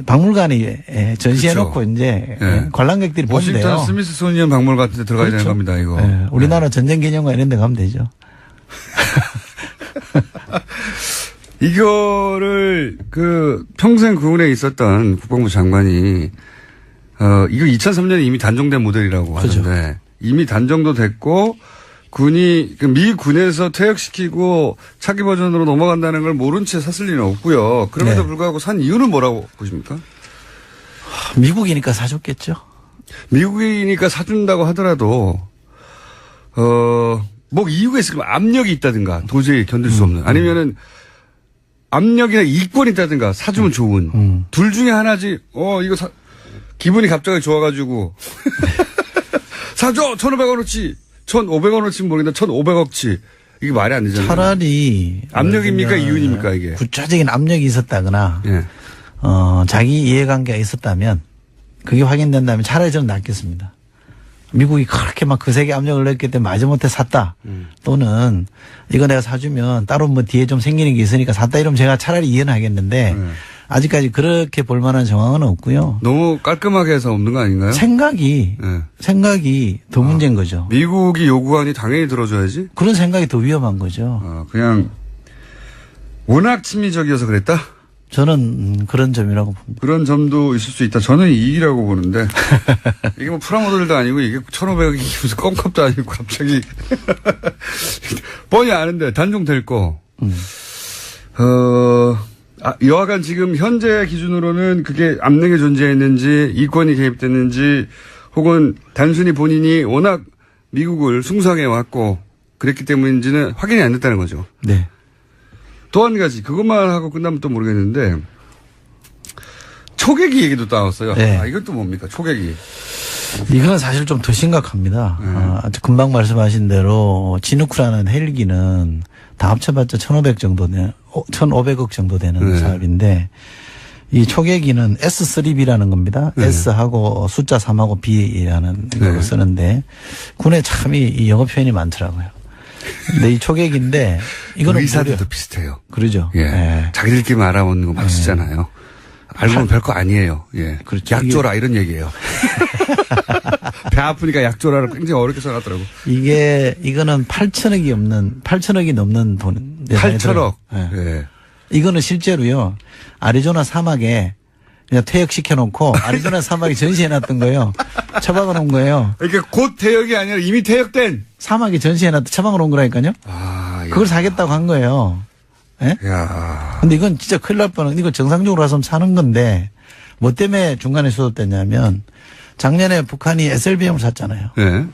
박물관에 전시해놓고 그렇죠. 이제 예. 관람객들이 보면 워싱턴 돼요. 스미스소니언 박물관 같은 데 들어가야 그렇죠. 되는 겁니다, 이거. 예. 우리나라 전쟁 기념관 이런 데 가면 되죠. 이거를 평생 군에 있었던 국방부 장관이 이거 2003년에 이미 단종된 모델이라고 그렇죠. 하는데 이미 단종도 됐고 군이 미 군에서 퇴역시키고 차기 버전으로 넘어간다는 걸 모른 채 샀을 리는 없고요. 그럼에도 네. 불구하고 산 이유는 뭐라고 보십니까? 미국이니까 사줬겠죠. 미국이니까 사준다고 하더라도 뭐 이유가 있을 거면 압력이 있다든가 도저히 견딜 수 없는 아니면은 압력이나 이권이 있다든가 사주면 좋은 둘 중에 하나지. 이거 기분이 갑자기 좋아가지고 사줘 1,500원어치 1,500원어치 모르겠는데 1,500억치 이게 말이 안 되잖아요. 차라리 압력입니까 이윤입니까 이게? 구체적인 압력이 있었다거나 예. 자기 이해관계가 있었다면 그게 확인된다면 차라리 저는 낫겠습니다. 미국이 그렇게 막 거세게 압력을 넣었기 때문에 마지못해 샀다. 또는 이거 내가 사주면 따로 뭐 뒤에 좀 생기는 게 있으니까 샀다 이러면 제가 차라리 이해는 하겠는데 아직까지 그렇게 볼 만한 정황은 없고요. 너무 깔끔하게 해서 없는 거 아닌가요? 생각이 더 문제인 거죠. 미국이 요구하니 당연히 들어줘야지. 그런 생각이 더 위험한 거죠. 그냥 워낙 친미적이어서 그랬다? 저는 그런 점이라고 봅니다. 그런 점도 있을 수 있다. 저는 이익이라고 보는데 이게 뭐 프라모델도 아니고 이게 1,500억이 무슨 껌컵도 아니고 갑자기 뻔히 아는데 단종될 거. 여하간 지금 현재 기준으로는 그게 압력이 존재했는지 이권이 개입됐는지 혹은 단순히 본인이 워낙 미국을 숭상해 왔고 그랬기 때문인지는 확인이 안 됐다는 거죠. 네. 또 한 가지 그것만 하고 끝나면 또 모르겠는데 초계기 얘기도 나왔어요. 네. 이것도 뭡니까 초계기. 이건 사실 좀 더 심각합니다. 금방 말씀하신 대로 지누크라는 헬기는 다 합쳐봤자 1,500억 정도 되는 사업인데 이 초계기는 S3B라는 겁니다. S하고 숫자 3하고 B라는 걸 쓰는데 군에 참 이 영어 표현이 많더라고요. 근데 이 초계기인데 이거는 의사들도 비슷해요. 그러죠. 예. 예. 자기들끼리 알아먹는 거 막 쓰잖아요. 알고 보면 별거 아니에요. 예. 그렇죠. 약 줘라 이런 얘기예요. 배 아프니까 약 줘라를 굉장히 어렵게 써놨더라고. 이거는 8천억이 넘는 돈. 8천억. 예. 예. 이거는 실제로요. 아리조나 사막에 그냥 퇴역시켜놓고 아리조나 사막에 전시해놨던 거예요. 처박아 놓은 거예요. 그러니까 곧 퇴역이 아니라 이미 퇴역된. 사막에 전시해놨던 처박아 놓은 거라니까요. 아, 야. 그걸 사겠다고 한 거예요. 예? 야. 근데 이건 진짜 큰일 날 뻔한, 이거 정상적으로 가서 사는 건데, 뭐 때문에 중간에 소속됐냐면, 작년에 북한이 SLBM을 샀잖아요. 네.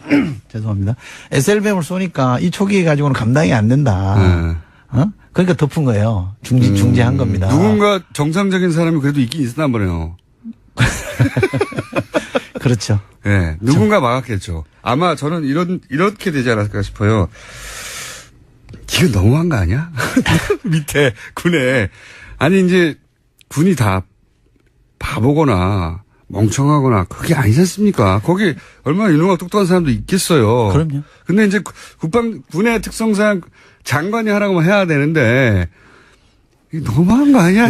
죄송합니다. SLBM을 쏘니까 이 초기 가지고는 감당이 안 된다. 네. 어? 그러니까 덮은 거예요. 중지한 겁니다. 누군가 정상적인 사람이 그래도 있긴 있었나 보네요. 그렇죠. 예. 네. 누군가 막았겠죠. 아마 저는 이렇게 되지 않았을까 싶어요. 이거 너무한 거 아니야? 밑에 군에. 아니, 이제 군이 다 바보거나 멍청하거나 그게 아니지 않습니까? 거기 얼마나 유능하고 똑똑한 사람도 있겠어요. 그럼요. 근데 이제 군의 특성상 장관이 하라고만 해야 되는데 이게 너무한 거 아니야?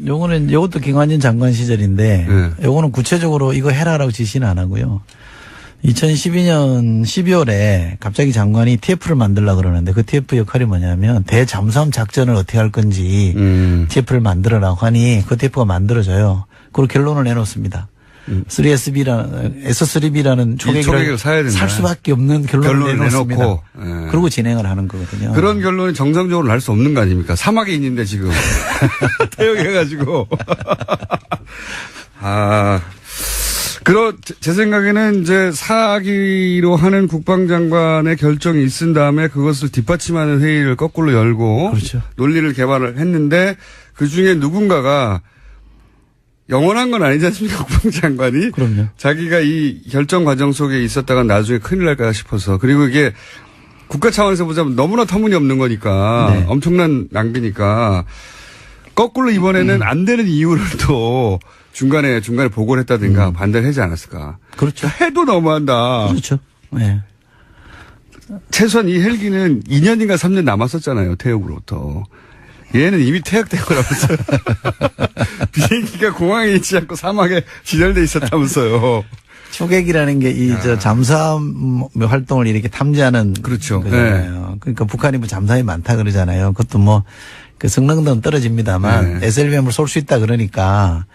요거는 요것도 김관진 장관 시절인데 네. 요거는 구체적으로 이거 해라라고 지시는 안 하고요. 2012년 12월에 갑자기 장관이 TF를 만들려고 그러는데 그 TF 역할이 뭐냐면 대잠수함 작전을 어떻게 할 건지 TF를 만들어라고 하니 그 TF가 만들어져요. 그리고 결론을 내놓습니다. 3SB라는 초계기를 사야 된다. 살 수밖에 없는 결론을 내놓습니다. 내놓고. 예. 그리고 진행을 하는 거거든요. 그런 결론이 정상적으로 날 수 없는 거 아닙니까? 사막에 있는데 지금. 태역해가지고. 제 생각에는 이제 사기로 하는 국방장관의 결정이 있은 다음에 그것을 뒷받침하는 회의를 거꾸로 열고. 그렇죠. 논리를 개발을 했는데 그 중에 누군가가 영원한 건 아니지 않습니까? 국방장관이. 그럼요. 자기가 이 결정 과정 속에 있었다가 나중에 큰일 날까 싶어서. 그리고 이게 국가 차원에서 보자면 너무나 터무니없는 거니까. 네. 엄청난 낭비니까. 거꾸로 이번에는 안 되는 이유를 또 중간에 보고를 했다든가 반대를 하지 않았을까. 그렇죠. 해도 너무한다. 그렇죠. 네. 최소한 이 헬기는 2년인가 3년 남았었잖아요. 태역으로부터. 얘는 이미 퇴역된 거라면서요. 비행기가 공항에 있지 않고 사막에 진열돼 있었다면서요. 초계기라는 게 이 잠수함 활동을 이렇게 탐지하는 그렇죠. 거잖아요. 네. 그러니까 북한이 뭐 잠수함이 많다 그러잖아요. 그것도 뭐 그 성능은 떨어집니다만 SLBM을 쏠 수 있다 그러니까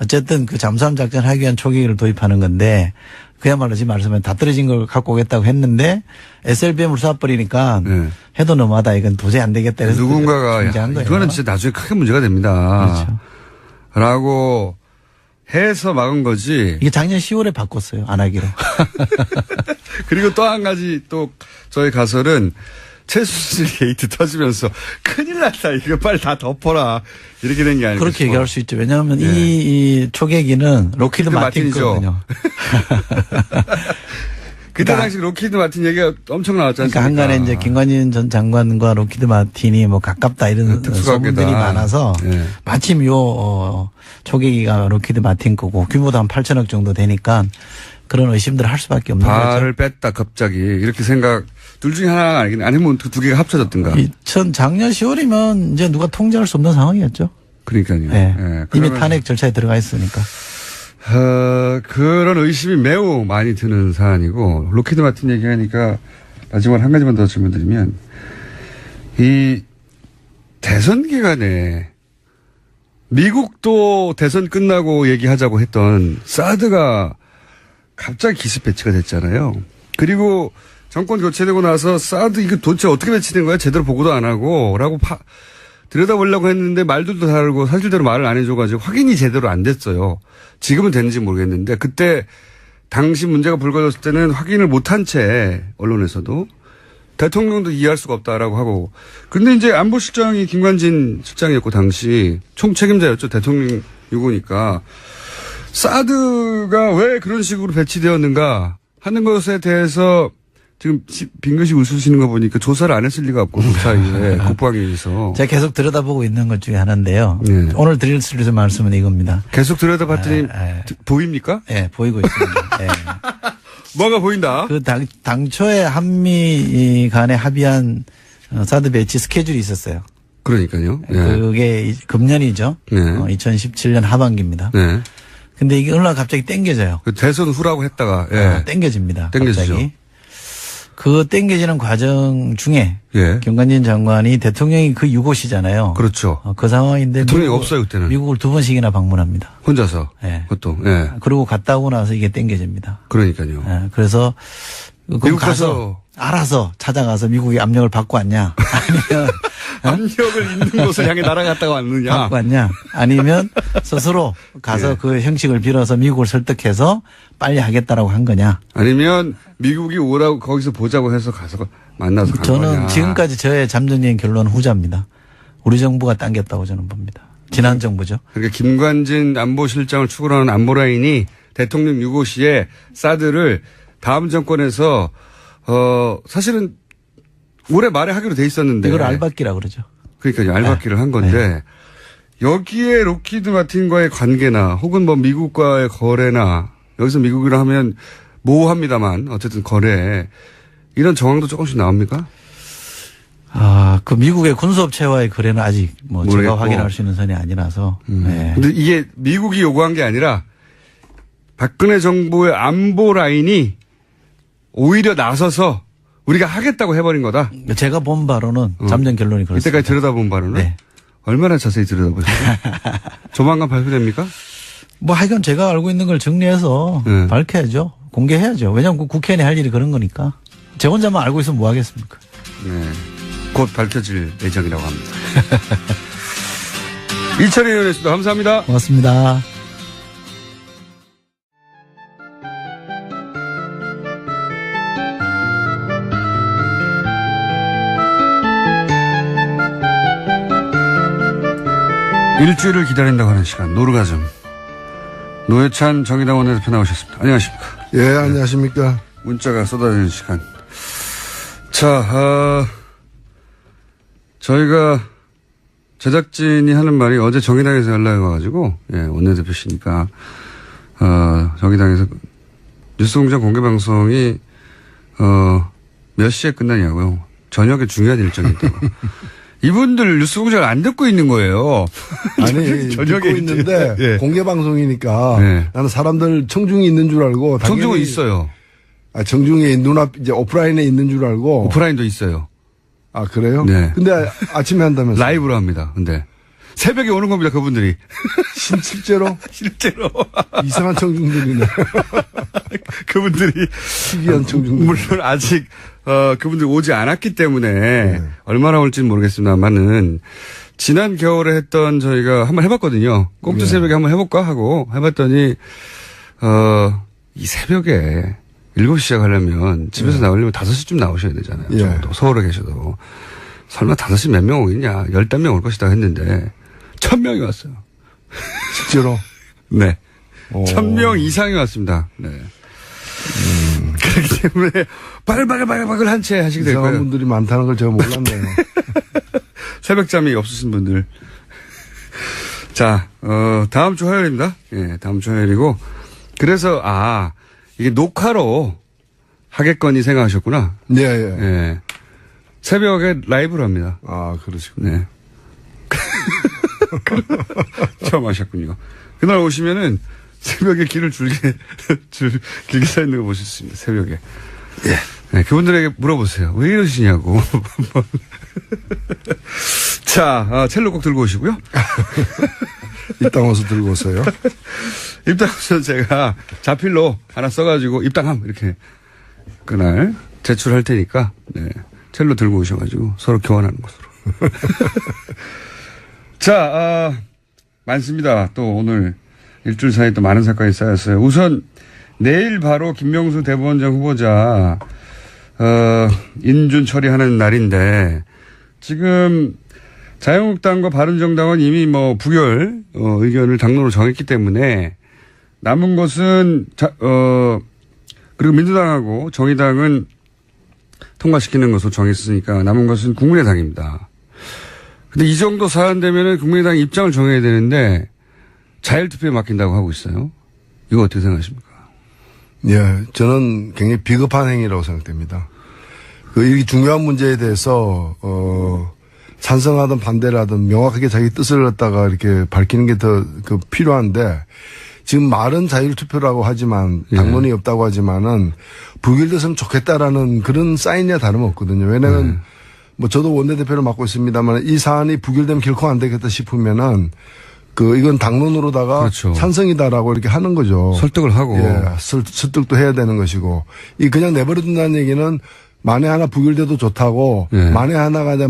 어쨌든 그 잠수함 작전을 하기 위한 초계기를 도입하는 건데 그야말로 지금 말씀하신 다 떨어진 걸 갖고 오겠다고 했는데 SLBM을 쏴버리니까 해도 너무하다. 이건 도저히 안 되겠다. 그래서 누군가가 이거는 진짜 나중에 크게 문제가 됩니다. 그렇죠. 라고 해서 막은 거지. 이게 작년 10월에 바꿨어요. 안 하기로. 그리고 또 한 가지 또 저희 가설은 최순실 게이트 터지면서 큰일 났다. 이거 빨리 다 덮어라. 이렇게 된 게 아니고. 그렇게 얘기할 수 있죠. 왜냐하면 이 초계기는 로키드 마틴 거거든요. 그때 당시 로키드 마틴 얘기가 엄청 나왔지 않습니까? 그러니까 한간에 이제 김관진 전 장관과 로키드 마틴이 뭐 가깝다 이런 소문들이 많아서 마침 요 초계기가 로키드 마틴 거고 규모도 한 8천억 정도 되니까 그런 의심들을 할 수밖에 없는 거죠. 발을 뺐다 갑자기 이렇게 생각 둘 중에 하나가 아니면 두 개가 합쳐졌든가. 작년 10월이면 이제 누가 통제할 수 없는 상황이었죠. 그러니까요. 네. 네. 이미 탄핵 절차에 들어가 있으니까. 그런 의심이 매우 많이 드는 사안이고 로키드 마틴 얘기하니까 마지막으로 한 가지만 더 질문드리면 이 대선 기간에 미국도 대선 끝나고 얘기하자고 했던 사드가 갑자기 기습 배치가 됐잖아요. 그리고 정권 교체되고 나서 사드 이거 도대체 어떻게 배치된 거야? 제대로 보고도 안 하고 라고 들여다보려고 했는데 말들도 다르고 사실대로 말을 안 해줘가지고 확인이 제대로 안 됐어요. 지금은 됐는지 모르겠는데 그때 당시 문제가 불거졌을 때는 확인을 못한 채 언론에서도 대통령도 이해할 수가 없다라고 하고 근데 이제 안보실장이 김관진 실장이었고 당시 총책임자였죠. 대통령 유고니까 사드가 왜 그런 식으로 배치되었는가 하는 것에 대해서 지금 빙긋이 웃으시는 거 보니까 조사를 안 했을 리가 없고 그 사이에 국방위에서 제가 계속 들여다보고 있는 것 중에 하나인데요. 네. 오늘 드릴 말씀은 이겁니다. 계속 들여다봤더니 보입니까? 네, 보이고 있습니다. 네. 뭐가 보인다? 그 당초에 한미 간에 합의한 사드 배치 스케줄이 있었어요. 그러니까요. 네. 그게 금년이죠. 네. 2017년 하반기입니다. 네. 근데 이게 어느 날 갑자기 땡겨져요. 대선 후라고 했다가 땡겨집니다. 땡겨지죠. 갑자기. 그 땡겨지는 과정 중에 예. 김관진 장관이 대통령이 그 유고시잖아요. 그렇죠. 그 상황인데 대통령이 없어요, 그때는. 미국을 2번씩이나 방문합니다. 혼자서. 예. 그것도. 예. 그리고 갔다 오고 나서 이게 땡겨집니다. 그러니까요. 예. 그래서 미국 가서 알아서 찾아가서 미국의 압력을 받고 왔냐? 아니면 압력을 있는 곳을 향해 날아갔다가 왔느냐. 받고 왔냐? 아니면 스스로 가서 예. 그 형식을 빌어서 미국을 설득해서 빨리 하겠다라고 한 거냐? 아니면 미국이 오라고 거기서 보자고 해서 가서 만나서 간 저는 거냐. 지금까지 저의 잠정적인 결론은 후자입니다. 우리 정부가 당겼다고 저는 봅니다. 지난 정부죠. 그러니까 김관진 안보실장을 추구하는 안보라인이 대통령 유고시에 사드를 다음 정권에서 사실은 올해 말에 하기로 돼 있었는데 이걸 알박기라 그러죠. 그러니까요. 알박기를 한 건데 여기에 록히드 마틴과의 관계나 혹은 뭐 미국과의 거래나 여기서 미국이라 하면 모호합니다만 어쨌든 거래 이런 정황도 조금씩 나옵니까? 그 미국의 군수업체와의 거래는 아직 뭐 제가 모르겠고. 확인할 수 있는 선이 아니라서. 네. 근데 이게 미국이 요구한 게 아니라 박근혜 정부의 안보 라인이 오히려 나서서 우리가 하겠다고 해버린 거다. 제가 본 바로는 잠정 결론이 그렇습니다. 이때까지 들여다본 바로는 네. 얼마나 자세히 들여다보셨어요? 조만간 발표됩니까? 뭐 하여간 제가 알고 있는 걸 정리해서 네. 밝혀야죠. 공개해야죠. 왜냐하면 국회의원이 할 일이 그런 거니까. 제 혼자만 알고 있으면 뭐 하겠습니까? 네. 곧 밝혀질 예정이라고 합니다. 이철희 의원이었습니다. 감사합니다. 고맙습니다. 일주일을 기다린다고 하는 시간, 노르가즘. 노회찬 정의당 원내대표 나오셨습니다. 안녕하십니까. 예, 안녕하십니까. 문자가 쏟아지는 시간. 자, 저희가 제작진이 하는 말이 어제 정의당에서 연락이 와가지고, 예, 원내대표시니까, 정의당에서 뉴스공장 공개방송이, 몇 시에 끝나냐고요. 저녁에 중요한 일정이 있다고. 이분들 뉴스공장을 안 듣고 있는 거예요. 아니, 듣고 있는데 예. 공개 방송이니까 예. 나는 사람들 청중이 있는 줄 알고 청중은 당연히- 있어요. 청중이 눈앞 이제 오프라인에 있는 줄 알고. 오프라인도 있어요. 아, 그래요? 네. 근데 아침에 한다면서. 라이브로 합니다. 근데 새벽에 오는 겁니다. 그분들이. 실제로 실제로. 이상한 청중들이네. 그분들이 특이한 청중들. 물론 아직 그분들이 오지 않았기 때문에 얼마나 올지는 모르겠습니다만은 지난 겨울에 했던 저희가 한번 해봤거든요. 꼭두 새벽에 한번 해볼까 하고 해봤더니 이 새벽에 7시 시작하려면 집에서 나오려면 5시쯤 나오셔야 되잖아요. 예. 적어도 서울에 계셔도. 설마 5시 몇 명 오겠냐. 10명 올 것이다 했는데 1000명이 왔어요. 실제로. 네. 오. 1000명 이상이 왔습니다. 네. 그렇기 때문에 바글바글 한 채 하시게 될 이상한 거예요. 분들이 많다는 걸 제가 몰랐네요. 새벽잠이 없으신 분들. 자, 다음 주 화요일입니다. 예, 다음 주 화요일이고. 그래서, 이게 녹화로 하겠거니 생각하셨구나. 예, 예. 예. 새벽에 라이브로 합니다. 아, 그러시군요. 네. 처음 하셨군요. 그날 오시면은 새벽에 길을 길게 서 있는 거 보실 수 있습니다. 새벽에. 예. 네, 그분들에게 물어보세요. 왜 이러시냐고. 자, 첼로 꼭 들고 오시고요. 입당 와서 들고 오세요. 입당서 제가 자필로 하나 써가지고 입당함 이렇게 그날 제출할 테니까 네, 첼로 들고 오셔가지고 서로 교환하는 것으로. 자, 많습니다. 또 오늘 일주일 사이에 또 많은 사건이 쌓였어요. 우선 내일 바로 김명수 대법원장 후보자 인준 처리하는 날인데 지금 자유한국당과 바른정당은 이미 뭐 부결 의견을 당론으로 정했기 때문에 남은 것은 그리고 민주당하고 정의당은 통과시키는 것으로 정했으니까 남은 것은 국민의당입니다. 근데 이 정도 사안 되면은 국민의당 입장을 정해야 되는데 자율투표에 맡긴다고 하고 있어요. 이거 어떻게 생각하십니까? 예, 저는 굉장히 비겁한 행위라고 생각됩니다. 이 중요한 문제에 대해서, 찬성하든 반대를 하든 명확하게 자기 뜻을 갖다가 이렇게 밝히는 게 더 필요한데, 지금 말은 자율투표라고 하지만 당론이 없다고 하지만은 부결됐으면 좋겠다라는 그런 사인이야 다름없거든요. 왜냐하면 뭐 저도 원내대표를 맡고 있습니다만 이 사안이 부결되면 결코 안 되겠다 싶으면은 이건 당론으로다가 그렇죠. 찬성이다라고 이렇게 하는 거죠. 설득을 하고. 예, 설득도 해야 되는 것이고 이 그냥 내버려둔다는 얘기는 만에 하나 부결돼도 좋다고 만에 하나가 이제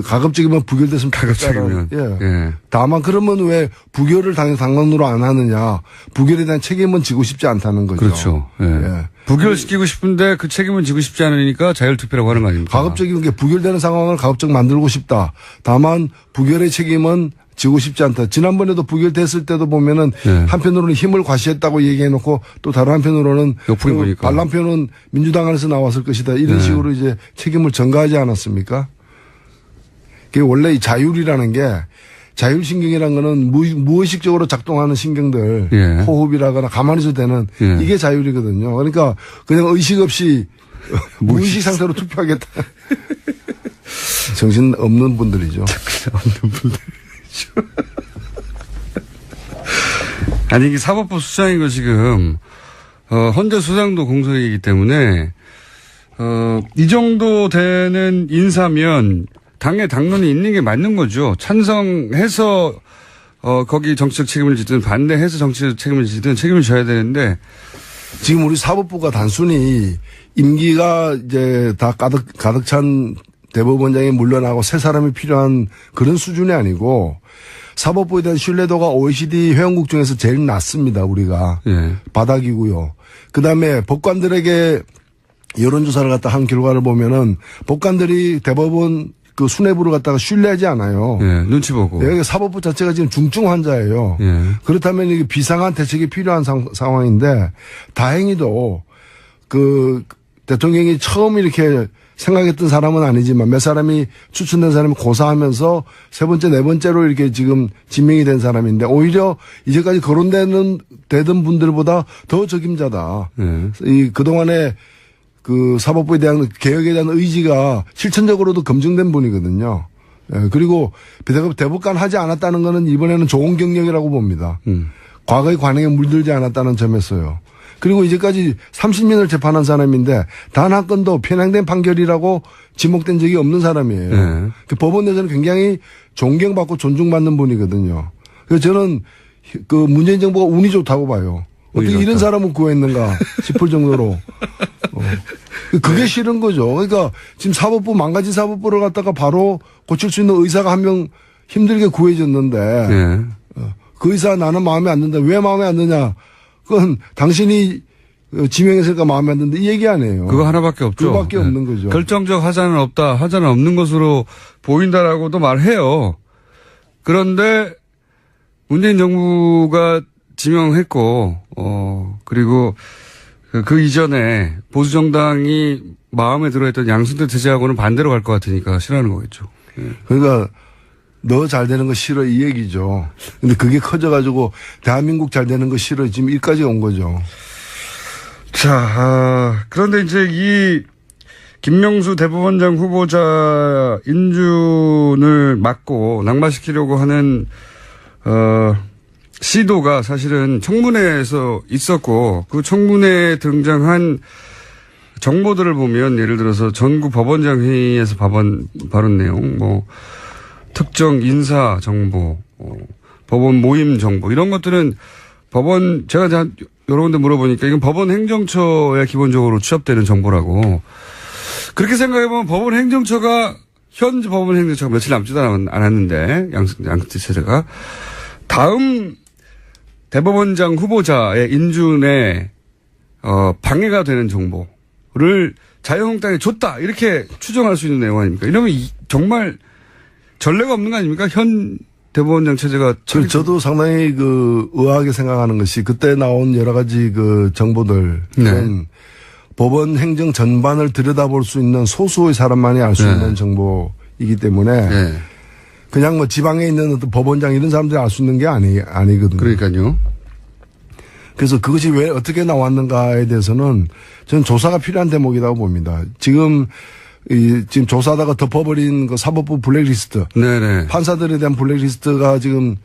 가급적이면 부결됐으면 가급적이면. 예. 다만 그러면 왜 부결을 당론으로 안 하느냐. 부결에 대한 책임은 지고 싶지 않다는 거죠. 그렇죠. 예. 예. 부결시키고 싶은데 그 책임은 지고 싶지 않으니까 자율투표라고 하는 거 아닙니까? 가급적인 게 부결되는 상황을 가급적 만들고 싶다. 다만 부결의 책임은 지고 싶지 않다. 지난번에도 부결됐을 때도 보면은 한편으로는 힘을 과시했다고 얘기해놓고 또 다른 한편으로는 욕풍이 보니까. 반란표는 민주당 안에서 나왔을 것이다. 이런 식으로 이제 책임을 전가하지 않았습니까? 그게 원래 이 자율이라는 게 자율신경이라는 거는 무의식적으로 작동하는 신경들 호흡이라거나 가만히 있어도 되는 이게 자율이거든요. 그러니까 그냥 의식 없이 무의식 상태로 투표하겠다. 정신 없는 분들이죠. 없는 분들. 아니 이게 사법부 수장이고 지금 헌재 수장도 공석이기 때문에 이 정도 되는 인사면 당의 당론이 있는 게 맞는 거죠. 찬성해서 거기 정치적 책임을 지든 반대해서 정치적 책임을 지든 책임을 져야 되는데 지금 우리 사법부가 단순히 임기가 이제 다 가득 찬 대법원장이 물러나고 새 사람이 필요한 그런 수준이 아니고 사법부에 대한 신뢰도가 OECD 회원국 중에서 제일 낮습니다. 우리가. 바닥이고요. 그다음에 법관들에게 여론조사를 갖다 한 결과를 보면은 법관들이 대법원 수뇌부를 갖다가 신뢰하지 않아요. 눈치 보고. 사법부 자체가 지금 중증 환자예요. 그렇다면 이게 비상한 대책이 필요한 상황인데 다행히도 대통령이 처음 이렇게 생각했던 사람은 아니지만 몇 사람이 추천된 사람이 고사하면서 세 번째, 네 번째로 이렇게 지금 지명이 된 사람인데 오히려 이제까지 거론되던 분들보다 더 적임자다. 그동안에 사법부에 대한 개혁에 대한 의지가 실천적으로도 검증된 분이거든요. 그리고 대법관 하지 않았다는 거는 이번에는 좋은 경력이라고 봅니다. 과거의 관행에 물들지 않았다는 점에서요. 그리고 이제까지 30년을 재판한 사람인데 단 한 건도 편향된 판결이라고 지목된 적이 없는 사람이에요. 법원 내에서는 굉장히 존경받고 존중받는 분이거든요. 그래서 저는 문재인 정부가 운이 좋다고 봐요. 어떻게 이런 사람을 구했는가 싶을 정도로. 그게 싫은 거죠. 그러니까 지금 망가진 사법부를 갖다가 바로 고칠 수 있는 의사가 한 명 힘들게 구해졌는데 그 의사 나는 마음에 안 든다. 왜 마음에 안 드냐. 그건 당신이 지명했으니까 마음에 안 든다. 이 얘기 아니에요. 그거 하나밖에 없죠. 그거밖에 없는 거죠. 결정적 하자는 없다. 하자는 없는 것으로 보인다라고도 말해요. 그런데 문재인 정부가 지명했고 그리고 그 이전에 보수정당이 마음에 들어했던 양승태 제재하고는 반대로 갈 것 같으니까 싫어하는 거겠죠. 그러니까 너 잘 되는 거 싫어 이 얘기죠. 근데 그게 커져가지고 대한민국 잘 되는 거 싫어 지금 여기까지 온 거죠. 자, 그런데 이제 이 김명수 대법원장 후보자 인준을 막고 낙마시키려고 하는 시도가 사실은 청문회에서 있었고 그 청문회에 등장한 정보들을 보면 예를 들어서 전국 법원장 회의에서 발언 내용, 특정 인사 정보, 법원 모임 정보 이런 것들은 제가 여러 군데 물어보니까 이건 법원 행정처에 기본적으로 취합되는 정보라고. 그렇게 생각해보면 법원 행정처가 현재 법원 행정처가 며칠 남지도 않았는데 양승태 체제가 다음 대법원장 후보자의 인준에 방해가 되는 정보를 자유한국당에 줬다 이렇게 추정할 수 있는 내용 아닙니까? 이러면 정말 전례가 없는 거 아닙니까? 현 대법원장 체제가. 저도 상당히 의아하게 생각하는 것이 그때 나온 여러 가지 정보들은 법원 행정 전반을 들여다볼 수 있는 소수의 사람만이 알 수 있는 정보이기 때문에 그냥 지방에 있는 어떤 법원장 이런 사람들이 알 수 있는 게 아니거든요. 그러니까요. 그래서 그것이 왜 어떻게 나왔는가에 대해서는 저는 조사가 필요한 대목이라고 봅니다. 지금 조사하다가 덮어버린 사법부 블랙리스트. 판사들에 대한 블랙리스트가 지금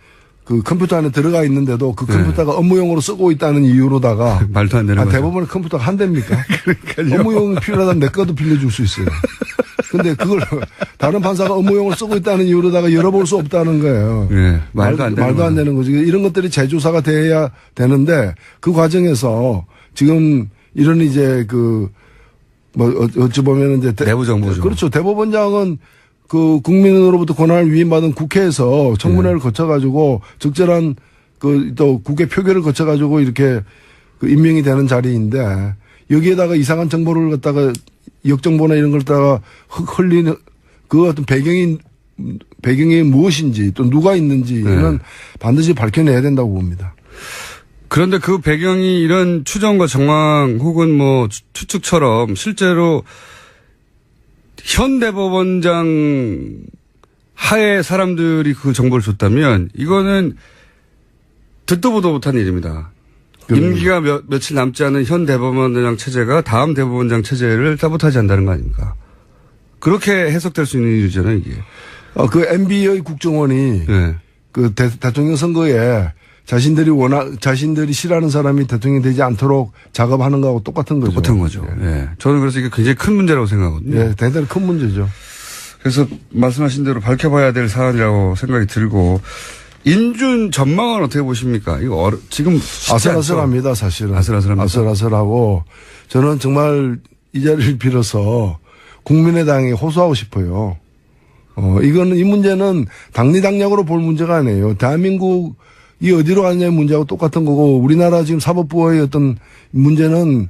그 컴퓨터 안에 들어가 있는데도 그 컴퓨터가 업무용으로 쓰고 있다는 이유로다가 말도 안 되는 거죠. 대법원의 컴퓨터가 한 대입니까? 업무용 필요하다면 내 것도 빌려줄 수 있어요. 근데 그걸 다른 판사가 업무용으로 쓰고 있다는 이유로다가 열어볼 수 없다는 거예요. 네, 말도 안 되는 거죠. 이런 것들이 재조사가 돼야 되는데 그 과정에서 지금 이런 이제 어찌 보면 이제 내부 정보죠. 그렇죠. 대법원장은 그 국민으로부터 권한을 위임받은 국회에서 청문회를 거쳐가지고 적절한 또 국회 표결을 거쳐가지고 이렇게 임명이 되는 자리인데 여기에다가 이상한 정보를 갖다가 역정보나 이런 걸 갖다가 흘리는 그 어떤 배경이 무엇인지 또 누가 있는지는 반드시 밝혀내야 된다고 봅니다. 그런데 그 배경이 이런 추정과 정황 혹은 뭐 추측처럼 실제로 현 대법원장 하에 사람들이 그 정보를 줬다면 이거는 듣도 보도 못한 일입니다. 임기가 며칠 남지 않은 현 대법원장 체제가 다음 대법원장 체제를 사보타지한다는 거 아닙니까? 그렇게 해석될 수 있는 일이잖아요, 이게. 그 MB의 국정원이 네. 그 대통령 선거에 자신들이 싫어하는 사람이 대통령이 되지 않도록 작업하는 거하고 똑같은 거죠. 똑같은 거죠. 예. 네. 저는 그래서 이게 굉장히 큰 문제라고 생각하거든요. 예, 대단히 큰 문제죠. 그래서 말씀하신 대로 밝혀봐야 될 사안이라고 생각이 들고 인준 전망은 어떻게 보십니까? 이거 지금 아슬아슬합니다, 사실은. 아슬아슬합니다. 아슬아슬하고 저는 정말 이 자리를 빌어서 국민의당에 호소하고 싶어요. 이 문제는 당리당략으로 볼 문제가 아니에요. 대한민국이 어디로 가느냐의 문제하고 똑같은 거고 우리나라 지금 사법부의 어떤 문제는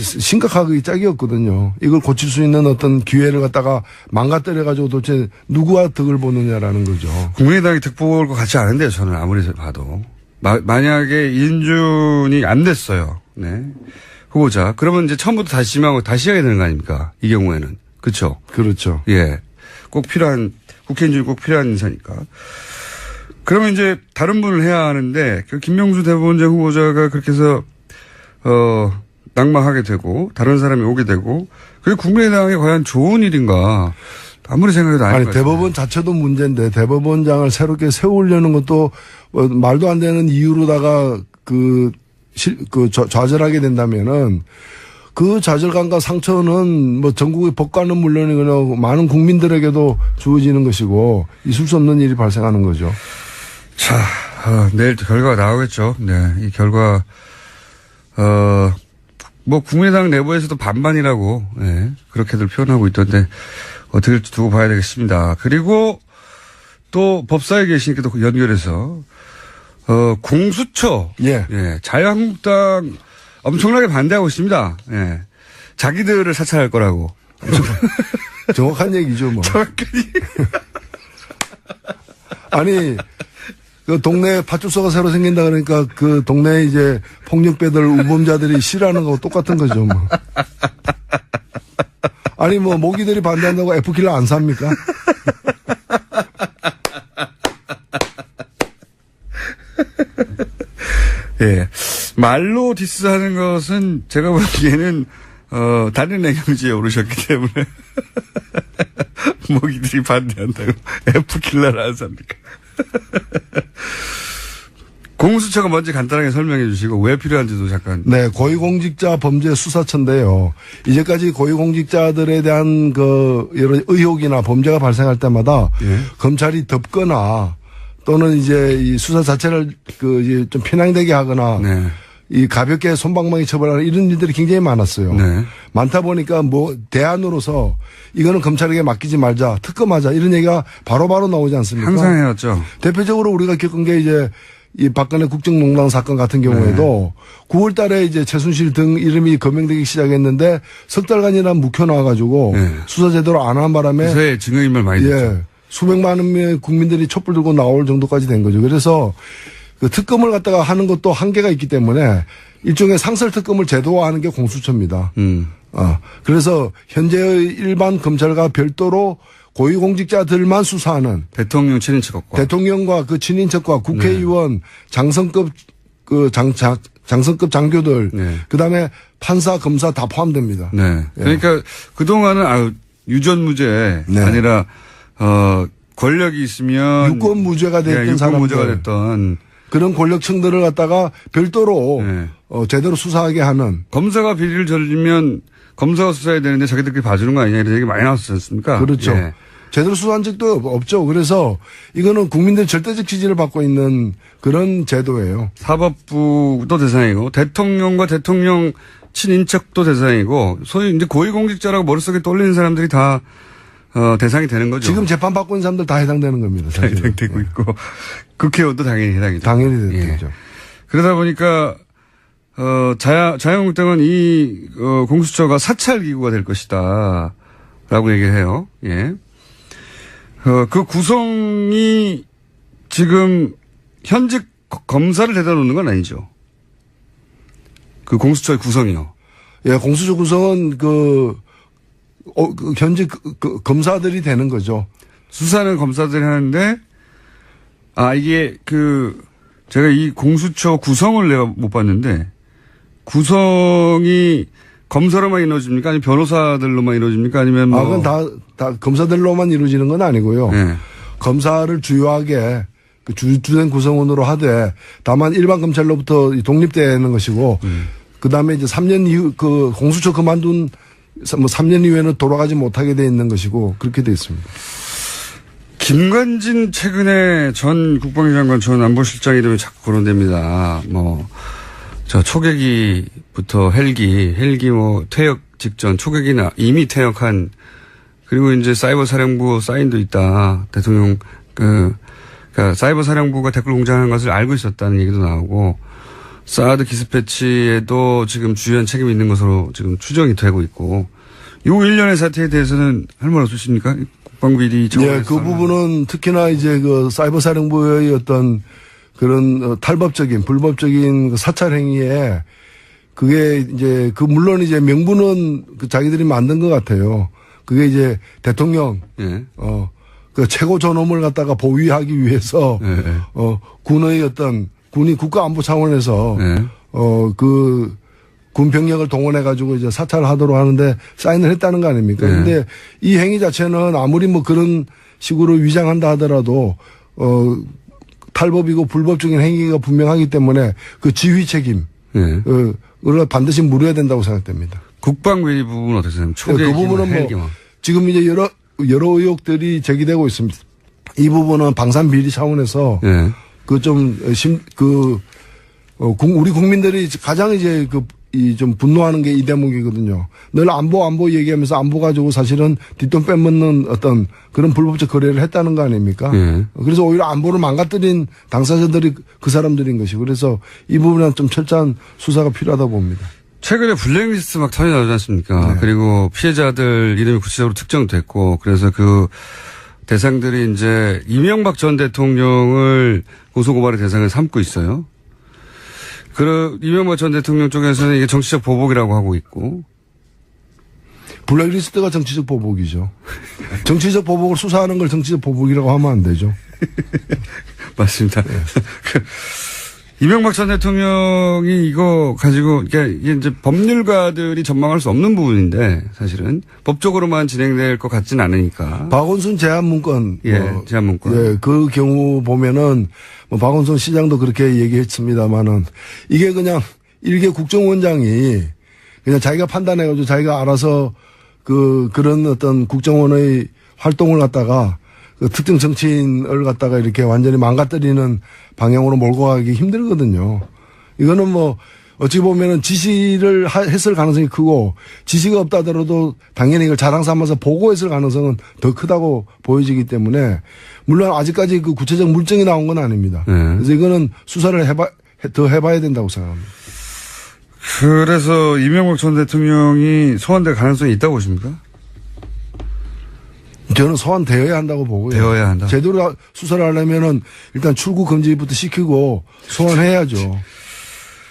심각하게 짝이었거든요. 이걸 고칠 수 있는 어떤 기회를 갖다가 망가뜨려가지고 도대체 누구와 덕을 보느냐라는 거죠. 국민의당이 득 볼 것 같지 않은데요. 저는 아무리 봐도. 만약에 인준이 안 됐어요. 네. 후보자. 그러면 이제 처음부터 다시 심하고 다시 해야 되는 거 아닙니까? 이 경우에는. 그렇죠. 그렇죠. 예. 꼭 필요한, 국회 인준이 꼭 필요한 인사니까. 그러면 이제 다른 분을 해야 하는데, 김명수 대법원장 후보자가 그렇게 해서, 낙마하게 되고, 다른 사람이 오게 되고, 그게 국민의당에 과연 좋은 일인가. 아무리 생각해도 아닌 것 같아요. 대법원 자체도 문제인데, 대법원장을 새롭게 세우려는 것도 말도 안 되는 이유로다가 좌절하게 된다면은, 그 좌절감과 상처는 뭐 전국의 법관은 물론이거나 많은 국민들에게도 주어지는 것이고 있을 수 없는 일이 발생하는 거죠. 자, 내일 결과가 나오겠죠. 네, 이 결과 뭐 국민의당 내부에서도 반반이라고 그렇게들 표현하고 있던데 어떻게 될지 두고 봐야 되겠습니다. 그리고 또 법사에 계시니까 또 연결해서 공수처, 자유한국당 엄청나게 반대하고 있습니다. 예. 자기들을 사찰할 거라고. 정확한 얘기죠, 뭐. 정확하니. 아니, 그 동네에 파출소가 새로 생긴다 그러니까 그 동네에 이제 폭력배들, 우범자들이 싫어하는 거하고 똑같은 거죠, 뭐. 아니, 뭐, 모기들이 반대한다고 F킬러 안 삽니까? 예. 말로 디스하는 것은 제가 보기에는, 다른 애경지에 오르셨기 때문에. 모기들이 반대한다고. F킬러를 안 삽니까? 공수처가 먼저 간단하게 설명해 주시고 왜 필요한지도 잠깐. 네, 고위공직자 범죄 수사처인데요. 이제까지 고위공직자들에 대한 여러 의혹이나 범죄가 발생할 때마다 검찰이 덮거나 또는 이제 이 수사 자체를 이제 좀 편향되게 하거나 이 가볍게 솜방망이 처벌하는 이런 일들이 굉장히 많았어요. 많다 보니까 뭐 대안으로서 이거는 검찰에게 맡기지 말자, 특검하자 이런 얘기가 바로바로 나오지 않습니까? 항상 해왔죠. 대표적으로 우리가 겪은 게 이제 이 박근혜 국정농단 사건 같은 경우에도 9월 달에 이제 최순실 등 이름이 검명되기 시작했는데 석 달간이나 묵혀놔가지고 수사 제대로 안 한 바람에 요새 증거인멸 많이 됐죠. 수백만 명의 국민들이 촛불 들고 나올 정도까지 된 거죠. 그래서 그 특검을 갖다가 하는 것도 한계가 있기 때문에 일종의 상설 특검을 제도화하는 게 공수처입니다. 그래서 현재의 일반 검찰과 별도로 고위공직자들만 수사하는 대통령 친인척과 대통령과 그 친인척과 국회의원 장성급 장성급 장교들 그다음에 판사 검사 다 포함됩니다. 그러니까 그동안은 유전무죄 아니라 권력이 있으면 유권 무죄가 됐던 유권 사람들. 무죄가 됐던 그런 권력층들을 갖다가 별도로 네. 제대로 수사하게 하는. 검사가 비리를 저지르면 검사가 수사해야 되는데 자기들끼리 봐주는 거 아니냐 이런 얘기 많이 나왔지 않습니까? 그렇죠. 예. 제대로 수사한 적도 없죠. 그래서 이거는 국민들 절대적 지지를 받고 있는 그런 제도예요. 사법부도 대상이고 대통령과 대통령 친인척도 대상이고 소위 이제 고위공직자라고 머릿속에 떠올리는 사람들이 다 대상이 되는 거죠. 지금 재판 받고 있는 사람들 다 해당되는 겁니다. 다 사실은. 해당되고 있고 국회의원도 당연히 해당이죠. 당연히 예. 되죠. 그러다 보니까 자유한국당은 이 공수처가 사찰 기구가 될 것이다라고 얘기를 해요. 예. 그 구성이 지금 현직 검사를 대다 놓는 건 아니죠. 그 공수처의 구성이요. 예, 공수처 구성은 현재 검사들이 되는 거죠. 수사는 검사들이 하는데 이게 제가 이 공수처 구성을 내가 못 봤는데 구성이 검사로만 이루어집니까? 아니면 변호사들로만 이루어집니까? 아니면 뭐. 그건 다 검사들로만 이루어지는 건 아니고요. 네. 검사를 주요하게 주된 구성원으로 하되 다만 일반 검찰로부터 독립되는 것이고 그 다음에 이제 3년 이후 공수처 그만둔 3년 이후에는 돌아가지 못하게 돼 있는 것이고 그렇게 돼 있습니다. 김관진 최근에 전 국방위 장관 전 안보실장 이름이 자꾸 거론됩니다. 저 초계기부터 헬기 퇴역 직전 초계기나 이미 퇴역한 그리고 이제 사이버 사령부 사인도 있다. 대통령 그러니까 사이버 사령부가 댓글 공작하는 것을 알고 있었다는 얘기도 나오고 사드 기습배치에도 지금 주요한 책임이 있는 것으로 지금 추정이 되고 있고 요 일련의 사태에 대해서는 할 말 없으십니까? 국방비리 예, 그 부분은 특히나 이제 사이버 사령부의 어떤 그런 탈법적인 불법적인 사찰 행위에 그게 이제 물론 이제 명분은 자기들이 만든 것 같아요. 그게 이제 대통령 예. 그 최고 존엄을 갖다가 보위하기 위해서 예. 군의 군이 국가안보 차원에서 예. 군 병력을 동원해 가지고 이제 사찰하도록 하는데 사인을 했다는 거 아닙니까? 네. 근데 이 행위 자체는 아무리 그런 식으로 위장한다 하더라도 탈법이고 불법적인 행위가 분명하기 때문에 그 지휘 책임 우리가 반드시 물어야 된다고 생각됩니다. 국방비리 부분은 어떻게 생각합니까? 초계기 그 부분은 헬기만. 지금 이제 여러 의혹들이 제기되고 있습니다. 이 부분은 방산 비리 차원에서 예. 우리 국민들이 가장 이제 좀 분노하는 게 이 대목이거든요. 늘 안보 얘기하면서 안보 가지고 사실은 뒷돈 빼먹는 어떤 그런 불법적 거래를 했다는 거 아닙니까? 예. 그래서 오히려 안보를 망가뜨린 당사자들이 그 사람들인 것이고 그래서 이 부분은 좀 철저한 수사가 필요하다 봅니다. 최근에 블랙리스트 막 터져 나오지 않습니까? 네. 그리고 피해자들 이름이 구체적으로 특정됐고 그래서 그 대상들이 이제 이명박 전 대통령을 고소고발의 대상을 삼고 있어요. 이명박 전 대통령 쪽에서는 이게 정치적 보복이라고 하고 있고. 블랙리스트가 정치적 보복이죠. 정치적 보복을 수사하는 걸 정치적 보복이라고 하면 안 되죠. 맞습니다. 네. 이명박 전 대통령이 이거 가지고 이게 이제 법률가들이 전망할 수 없는 부분인데 사실은 법적으로만 진행될 것 같지는 않으니까. 박원순 제안문건. 제안문건. 예, 그 경우 보면은 박원순 시장도 그렇게 얘기했습니다만은 이게 그냥 일개 국정원장이 그냥 자기가 판단해가지고 자기가 알아서 그런 어떤 국정원의 활동을 갖다가 특정 정치인을 갖다가 이렇게 완전히 망가뜨리는 방향으로 몰고 가기 힘들거든요. 이거는 어찌 보면은 지시를 했을 가능성이 크고 지시가 없다 하더라도 당연히 이걸 자랑 삼아서 보고했을 가능성은 더 크다고 보여지기 때문에 물론 아직까지 그 구체적 물증이 나온 건 아닙니다. 그래서 이거는 수사를 더 해봐야 된다고 생각합니다. 그래서 이명박 전 대통령이 소환될 가능성이 있다고 보십니까? 저는 소환되어야 한다고 보고요. 되어야 한다. 제대로 수사를 하려면은 일단 출국 금지부터 시키고 소환해야죠.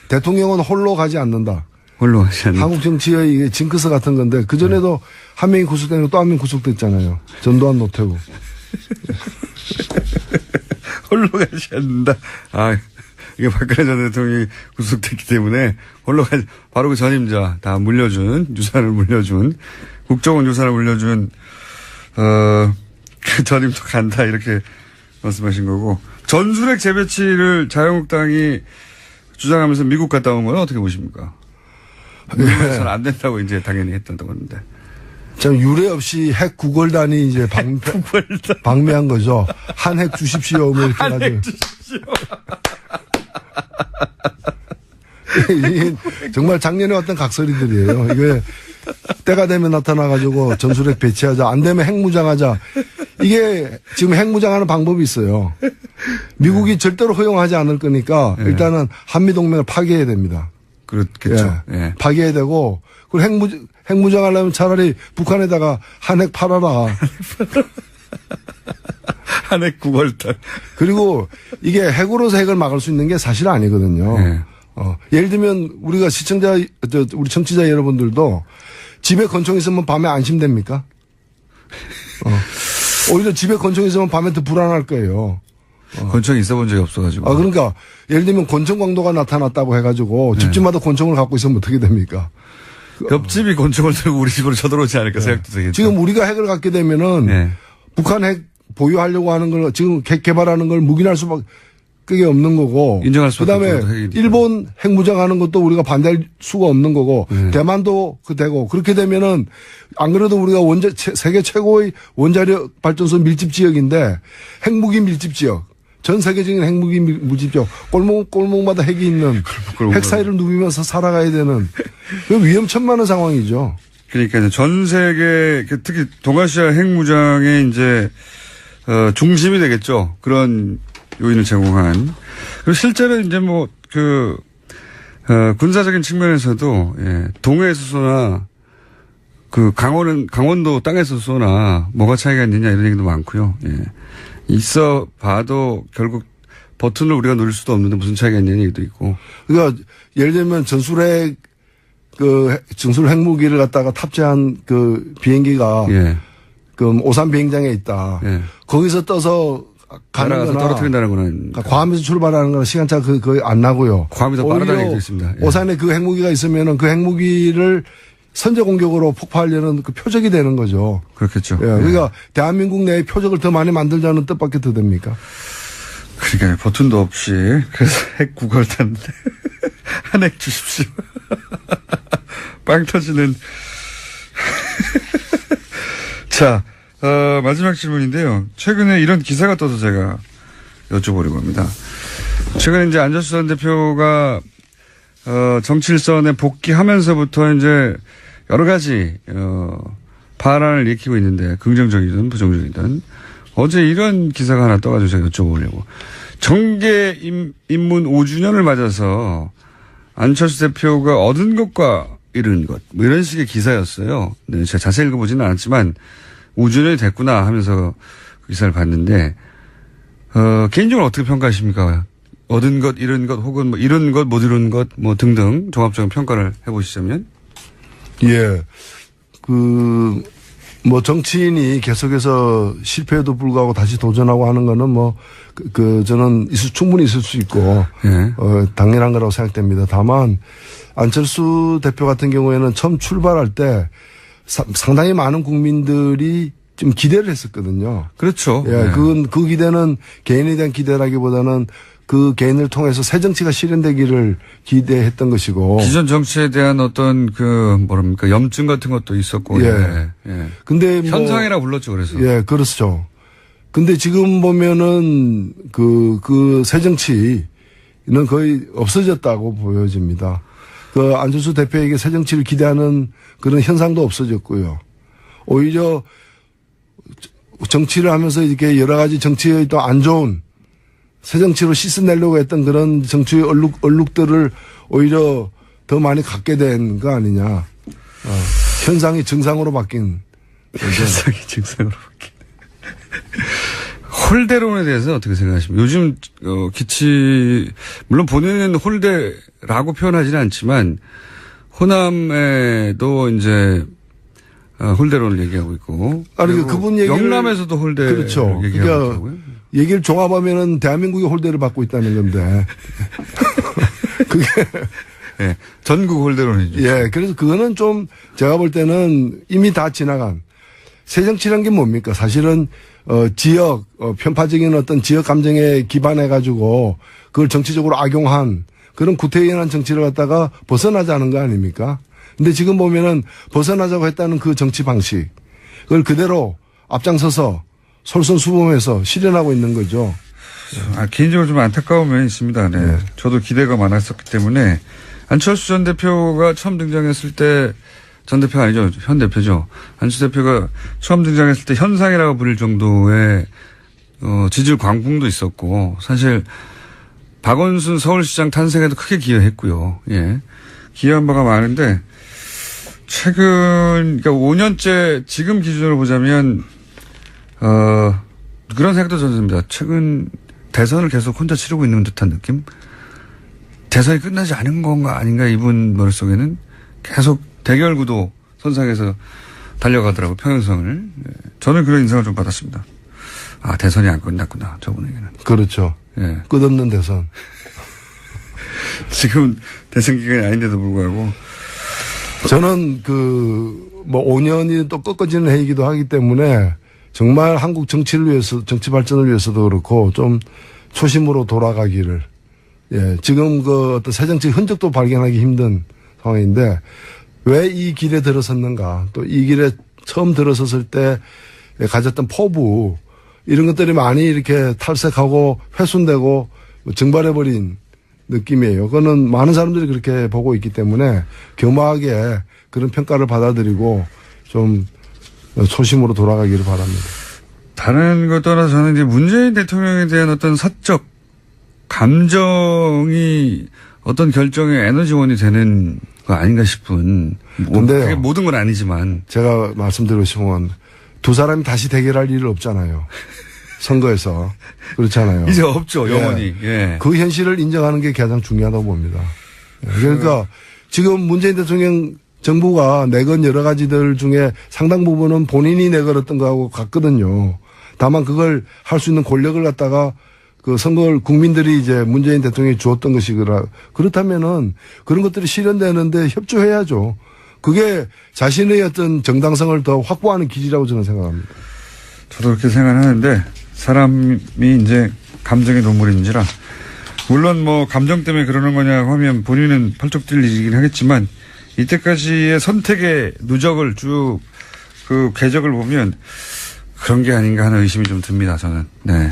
대통령은 홀로 가지 않는다. 홀로 가지 않는다. 한국 정치의 이게 징크스 같은 건데 그 전에도 한 명이 구속되고 또 한 명 구속됐잖아요. 전두환 노태우. 홀로 가지 않는다. 이게 박근혜 전 대통령이 구속됐기 때문에 홀로 가지, 바로 그 전임자 다 물려준, 유산을 물려준, 국정원 유산을 물려준, 그 전임도 간다 이렇게 말씀하신 거고 전술핵 재배치를 자유한국당이 주장하면서 미국 갔다 온 건 어떻게 보십니까? 미국에서는 안 된다고 이제 당연히 했다고 하는데. 참 유례 없이 핵 구걸단이 이제 방매한 거죠. 한 핵 주십시오. 뭐 이렇게 한 핵 주십시오. 이게 정말 작년에 왔던 각설이들이에요. 이게 때가 되면 나타나가지고 전술핵 배치하자. 안 되면 핵무장하자. 이게 지금 핵무장하는 방법이 있어요. 미국이 절대로 허용하지 않을 거니까 일단은 한미동맹을 파괴해야 됩니다. 그렇겠죠. 예. 파괴해야 되고 그리고 핵무장하려면 차라리 북한에다가 한핵 팔아라. 한핵 구걸단. 그리고 이게 핵으로서 핵을 막을 수 있는 게 사실 아니거든요. 네. 예를 들면 우리가 우리 청취자 여러분들도 집에 권총 있으면 밤에 안심됩니까? 오히려 집에 권총 있으면 밤에 더 불안할 거예요. 권총이 있어본 적이 없어가지고. 그러니까 예를 들면 권총 강도가 나타났다고 해가지고 집집마다 권총을 갖고 있으면 어떻게 됩니까? 옆집이 권총을 들고 우리 집으로 쳐들어오지 않을까 생각도 되겠죠. 지금 우리가 핵을 갖게 되면은 네. 북한 핵 보유하려고 하는 걸 지금 핵 개발하는 걸 묵인할 수밖에 없는 거고. 인정할 수밖에 그다음에 없는 핵이니까. 일본 핵무장하는 것도 우리가 반대할 수가 없는 거고. 대만도 되고 그렇게 되면은 안 그래도 우리가 세계 최고의 원자력 발전소 밀집 지역인데 핵무기 밀집 지역. 전 세계적인 핵무기 밀집 지역. 골목마다 핵이 있는 핵 사이를 누비면서 살아가야 되는 위험천만한 상황이죠. 그러니까 전 세계 특히 동아시아 핵무장의 이제 중심이 되겠죠. 그런 요인을 제공한. 그리고 실제로 이제 뭐 군사적인 측면에서도 동해에서 쏘나 강원도 땅에서 쏘나 뭐가 차이가 있느냐 이런 얘기도 많고요. 있어 봐도 결국 버튼을 우리가 누릴 수도 없는데 무슨 차이가 있냐는 얘기도 있고. 그러니까 예를 들면 전술핵 전술 핵무기를 갖다가 탑재한 비행기가 오산 비행장에 있다. 거기서 떠서 가는 거나 떨어뜨린다는 거는 괌에서 출발하는 거는 시간차가 거의 안 나고요. 괌이 더 빠르다는 얘기도 있습니다. 오산에 그 핵무기가 있으면은 그 핵무기를 선제 공격으로 폭파하려는 그 표적이 되는 거죠. 그렇겠죠. 그러니까 대한민국 내에 표적을 더 많이 만들자는 뜻밖에 더 됩니까? 그러니까 버튼도 없이 그래서 핵 구걸단 한 핵 주십시오. 빵 터지는. 자, 마지막 질문인데요. 최근에 이런 기사가 떠서 제가 여쭤보려고 합니다. 최근에 이제 안철수 전 대표가 정치일선에 복귀하면서부터 이제 여러 가지 반란을 일으키고 있는데 긍정적이든 부정적이든 어제 이런 기사가 하나 떠가지고 제가 여쭤보려고. 정계 입문 5주년을 맞아서 안철수 대표가 얻은 것과 잃은 것 뭐 이런 식의 기사였어요. 네, 제가 자세히 읽어보지는 않았지만 5주년이 됐구나 하면서 그 기사를 봤는데 개인적으로 어떻게 평가하십니까? 얻은 것, 잃은 것, 혹은 뭐 이룬 것, 못 이룬 것, 뭐 등등 종합적인 평가를 해보시자면? 정치인이 계속해서 실패에도 불구하고 다시 도전하고 하는 거는 저는 충분히 있을 수 있고, 당연한 거라고 생각됩니다. 다만, 안철수 대표 같은 경우에는 처음 출발할 때 상당히 많은 국민들이 좀 기대를 했었거든요. 그렇죠. 그 기대는 개인에 대한 기대라기보다는 그 개인을 통해서 새 정치가 실현되기를 기대했던 것이고. 기존 정치에 대한 어떤 염증 같은 것도 있었고. 근데 현상이라 불렀죠, 그래서. 그렇죠. 근데 지금 보면은 그 새 정치는 거의 없어졌다고 보여집니다. 안철수 대표에게 새 정치를 기대하는 그런 현상도 없어졌고요. 오히려 정치를 하면서 이렇게 여러 가지 정치의 또 안 좋은 새 정치로 씻어내려고 했던 그런 정치의 얼룩들을 오히려 더 많이 갖게 된 거 아니냐. 현상이 증상으로 바뀐. 현상이 증상으로 바뀐. 홀대론에 대해서 어떻게 생각하십니까? 요즘 물론 본인은 홀대라고 표현하지는 않지만 호남에도 이제 홀대론을 얘기하고 있고. 그분 얘기를 영남에서도 홀대. 그렇죠. 얘기하고 있고요. 얘기를 종합하면은 대한민국이 홀대를 받고 있다는 건데. 그게. 전국 홀대론이죠. 그래서 그거는 좀 제가 볼 때는 이미 다 지나간. 새정치란 게 뭡니까? 사실은 지역 편파적인 어떤 지역 감정에 기반해 가지고 그걸 정치적으로 악용한 그런 구태의연한 정치를 갖다가 벗어나자는 거 아닙니까? 근데 지금 보면은 벗어나자고 했다는 그 정치 방식 그걸 그대로 앞장서서 솔선수범해서 실현하고 있는 거죠. 개인적으로 좀 안타까운 면이 있습니다. 네. 네. 저도 기대가 많았었기 때문에 안철수 전 대표가 처음 등장했을 때 전 대표가 아니죠. 현 대표죠. 안철수 대표가 처음 등장했을 때 현상이라고 부릴 정도의 지지율 광풍도 있었고 사실 박원순 서울시장 탄생에도 크게 기여했고요. 예. 기여한 바가 많은데 최근 그러니까 5년째 지금 기준으로 보자면 그런 생각도 저는 듭니다. 최근 대선을 계속 혼자 치르고 있는 듯한 느낌? 대선이 끝나지 않은 건가 아닌가 이분 머릿속에는 계속 대결 구도 선상에서 달려가더라고요. 평행선을. 저는 그런 인상을 좀 받았습니다. 아, 대선이 안 끝났구나. 저분에게는. 그렇죠. 예. 끝없는 대선. 지금 대선 기간이 아닌데도 불구하고. 저는 5년이 또 꺾어지는 해이기도 하기 때문에 정말 한국 정치를 위해서, 정치 발전을 위해서도 그렇고 좀 초심으로 돌아가기를. 예. 지금 어떤 새정치 흔적도 발견하기 힘든 상황인데 왜 이 길에 들어섰는가 또 이 길에 처음 들어섰을 때 가졌던 포부 이런 것들이 많이 이렇게 탈색하고 훼손되고 증발해버린 느낌이에요. 그거는 많은 사람들이 그렇게 보고 있기 때문에 겸허하게 그런 평가를 받아들이고 좀 초심으로 돌아가기를 바랍니다. 다른 것 떠나서 저는 이제 문재인 대통령에 대한 어떤 사적 감정이 어떤 결정의 에너지원이 되는 거 아닌가 싶은. 근데요. 그게 모든 건 아니지만. 제가 말씀드리고 싶은 건 두 사람이 다시 대결할 일은 없잖아요. 선거에서. 그렇잖아요. 이제 없죠, 영원히. 예. 그 현실을 인정하는 게 가장 중요하다고 봅니다. 그러니까 지금 문재인 대통령 정부가 내건 여러 가지들 중에 상당 부분은 본인이 내걸었던 거하고 같거든요. 다만 그걸 할 수 있는 권력을 갖다가 그 선거를 국민들이 이제 문재인 대통령이 주었던 것이 그렇다면은 그런 것들이 실현되는데 협조해야죠. 그게 자신의 어떤 정당성을 더 확보하는 길이라고 저는 생각합니다. 저도 그렇게 생각하는데 사람이 이제 감정의 동물인지라 물론 뭐 감정 때문에 그러는 거냐고 하면 본인은 펄쩍 뛸 일이긴 하겠지만 이때까지의 선택의 누적을 쭉 그 궤적을 보면 그런 게 아닌가 하는 의심이 좀 듭니다. 저는. 네.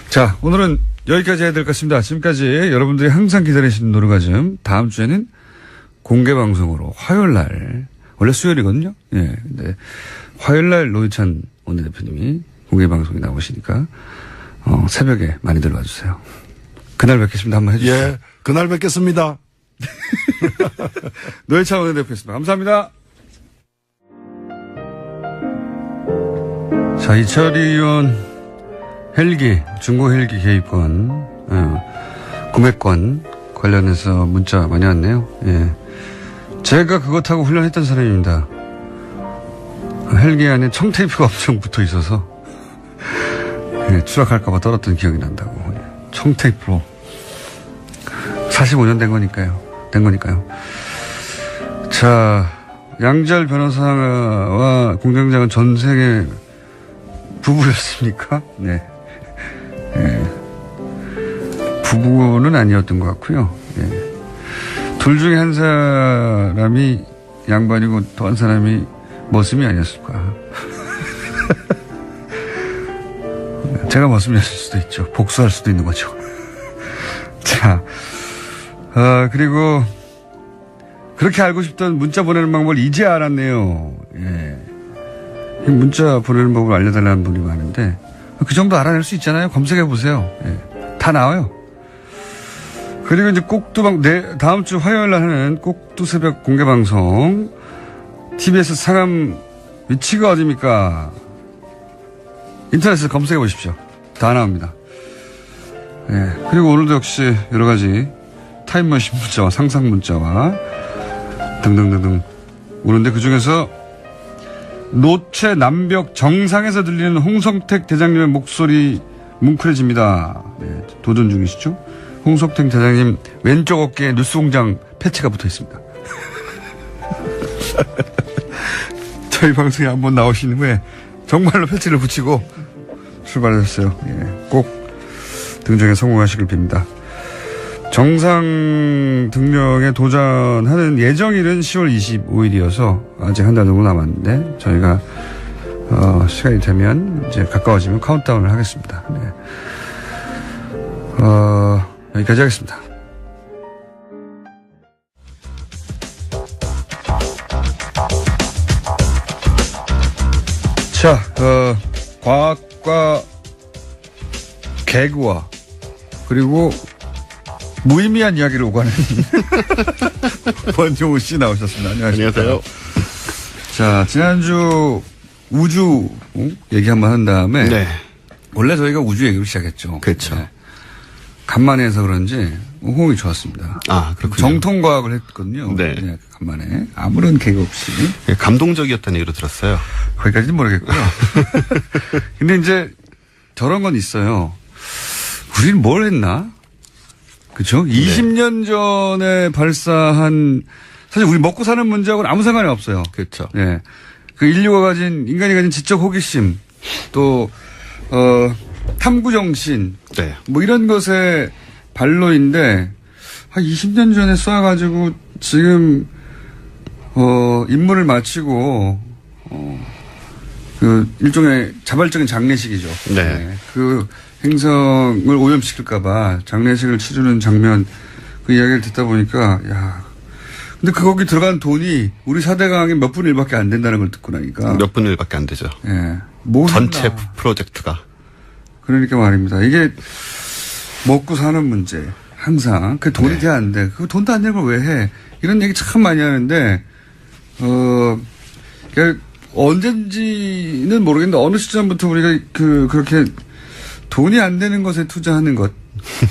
자, 오늘은 여기까지 해야 될 것 같습니다. 지금까지 여러분들이 항상 기다리시는 노르가즘 다음 주에는 공개 방송으로 화요일 날 원래 수요일이거든요. 예. 근데 화요일 날 노회찬 원내대표님이 공개 방송에 나오시니까 새벽에 많이들 와주세요. 그날 뵙겠습니다. 한번 해주세요. 예, 그날 뵙겠습니다. 노회찬 원내대표였습니다. 감사합니다. 자, 이철희 의원 헬기, 중고 헬기 개입권, 구매권 관련해서 문자 많이 왔네요. 예. 제가 그거 타고 훈련했던 사람입니다. 헬기 안에 청테이프가 엄청 붙어 있어서 예, 추락할까봐 떨었던 기억이 난다고. 청테이프로 45년 된 거니까요. 자, 양지열 변호사와 공장장은 전생에 부부였습니까? 네. 부부는 아니었던 것 같고요. 예. 둘 중에 한 사람이 양반이고 또 한 사람이 머슴이 아니었을까. 제가 머슴이었을 수도 있죠. 복수할 수도 있는 거죠. 자, 그리고 그렇게 알고 싶던 문자 보내는 방법을 이제 알았네요. 예. 문자 보내는 법을 알려달라는 분이 많은데 그 정도 알아낼 수 있잖아요. 검색해 보세요. 예. 다 나와요. 그리고 이제 꼭두방 다음 주 화요일 날 하는 꼭두 새벽 공개 방송 TBS 상암 위치가 어디입니까? 인터넷에서 검색해 보십시오. 다 나옵니다. 예. 그리고 오늘도 역시 여러 가지 타임머신 문자와 상상 문자와 등등등등 오는데 그중에서 노체 남벽 정상에서 들리는 홍성택 대장님의 목소리 뭉클해집니다. 네, 도전 중이시죠? 홍성택 대장님 왼쪽 어깨에 뉴스공장 패치가 붙어 있습니다. 저희 방송에 한번 나오신 후에 정말로 패치를 붙이고 출발하셨어요. 예, 꼭 등정에 성공하시길 빕니다. 정상 등령에 도전하는 예정일은 10월 25일이어서 아직 한 달 정도 남았는데 저희가 시간이 되면 이제 가까워지면 카운트다운을 하겠습니다. 네. 여기까지 하겠습니다. 자, 과학과 개그와 그리고 무의미한 이야기를 오가는 권종우 씨 나오셨습니다. 안녕하세요. 자, 지난주 우주 얘기 한번 한 다음에 네. 원래 저희가 우주 얘기로 시작했죠. 그렇죠. 네. 간만에 해서 그런지 호응이 좋았습니다. 아, 그렇군요. 정통과학을 했거든요. 네. 간만에 아무런 개그 없이. 감동적이었다는 얘기로 들었어요. 거기까지는 모르겠고요. 근데 이제 저런 건 있어요. 우리는 뭘 했나? 그렇죠? 20년 전에 발사한 사실 우리 먹고 사는 문제하고는 아무 상관이 없어요. 그렇죠. 예. 그 인간이 가진 지적 호기심 또 탐구 정신 네. 뭐 이런 것의 발로인데 한 20년 전에 쏴가지고 지금 임무를 마치고 그 일종의 자발적인 장례식이죠. 네. 그 행성을 오염시킬까봐 장례식을 치르는 장면 그 이야기를 듣다 보니까 야. 근데 거기 들어간 돈이 우리 4대강의 몇 분의 1밖에 안 된다는 걸 듣고 나니까. 몇 분의 1밖에 안 되죠. 예. 뭐 전체 했나. 프로젝트가. 그러니까 말입니다. 이게 먹고 사는 문제. 항상. 그 돈이 돼야 안 돼. 그 돈도 안 되는 걸 왜 해. 이런 얘기 참 많이 하는데, 그러니까 언젠지는 모르겠는데 어느 시점부터 우리가 그렇게 돈이 안 되는 것에 투자하는 것.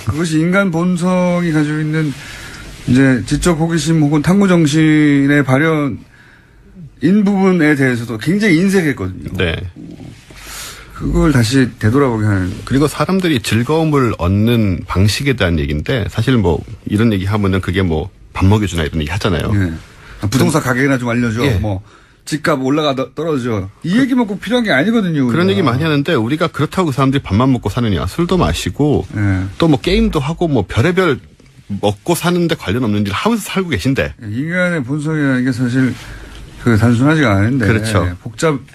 그것이 인간 본성이 가지고 있는 이제 지적 호기심 혹은 탐구 정신의 발현인 부분에 대해서도 굉장히 인색했거든요. 네. 그걸 다시 되돌아보게 하는. 그리고 사람들이 즐거움을 얻는 방식에 대한 얘기인데 사실 뭐 이런 얘기 하면은 그게 뭐 밥 먹여주나 이런 얘기 하잖아요. 예. 부동산 가격이나 좀 알려줘. 예. 뭐 집값 올라가 떨어져. 이 얘기만 꼭 필요한 게 아니거든요. 그런 우리가. 얘기 많이 하는데 우리가 그렇다고 그 사람들이 밥만 먹고 사느냐. 술도 마시고 예. 또 뭐 게임도 하고 뭐 별의별 먹고 사는데 관련 없는 일을 하면서 살고 계신데. 인간의 본성이라는 게 사실 단순하지가 않은데. 그렇죠.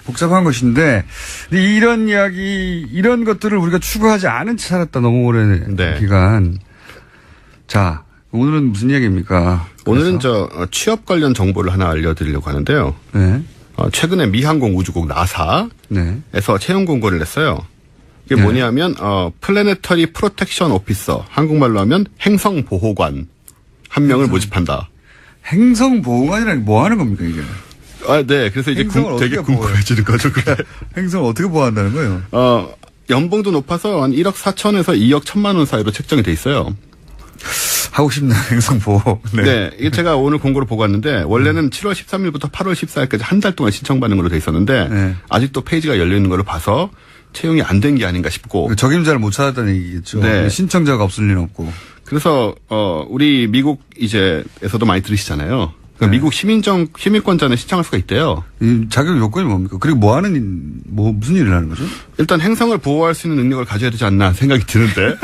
복잡한 것인데 이런 이야기, 이런 것들을 우리가 추구하지 않은 채 살았다. 너무 오랜 네. 기간. 자, 오늘은 무슨 이야기입니까? 오늘은 취업 관련 정보를 하나 알려드리려고 하는데요. 네. 최근에 미항공 우주국 나사에서 네. 채용 공고를 냈어요. 이게 네. 뭐냐면 플래네터리 프로텍션 오피서, 한국말로 하면 행성 보호관 한 명을 모집한다. 행성 보호관이라는 게 뭐 하는 겁니까, 이게? 네. 그래서 이제 행성을 되게 어떻게 궁금해지는 거죠. 그게. 행성을 어떻게 보호한다는 거예요? 연봉도 높아서 한 1억 4천에서 2억 1천만 원 사이로 책정이 돼 있어요. 하고 싶나, 행성 보호. 네. 이게 제가 오늘 공고를 보고 왔는데 원래는 7월 13일부터 8월 14일까지 한 달 동안 신청받는 걸로 돼 있었는데 네. 아직도 페이지가 열려 있는 걸로 봐서 채용이 안 된 게 아닌가 싶고. 적임자를 못 찾았다는 얘기겠죠. 네. 신청자가 없을 리는 없고. 그래서 우리 미국 에서도 많이 들으시잖아요. 그러니까 네. 미국 시민권자는 신청할 수가 있대요. 이 자격 요건이 뭡니까? 그리고 무슨 일을 하는 거죠? 일단 행성을 보호할 수 있는 능력을 가져야 되지 않나 생각이 드는데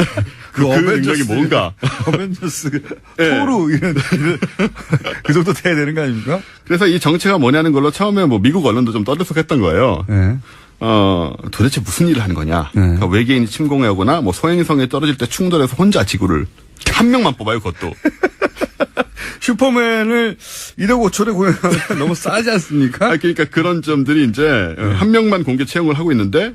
그 능력이 뭔가? 어벤져스, 토르 이런 그 정도 돼야 되는 거 아닙니까? 그래서 이 정체가 뭐냐는 걸로 처음에 뭐 미국 언론도 좀 떠들썩했던 거예요. 네. 도대체 무슨 일을 하는 거냐? 네. 그러니까 외계인이 침공해 오거나 뭐 소행성에 떨어질 때 충돌해서 혼자 지구를 한 명만 뽑아요, 그것도. 슈퍼맨을 1억 5천에 고용하면 너무 싸지 않습니까? 그러니까 그런 점들이 이제 한 명만 공개 채용을 하고 있는데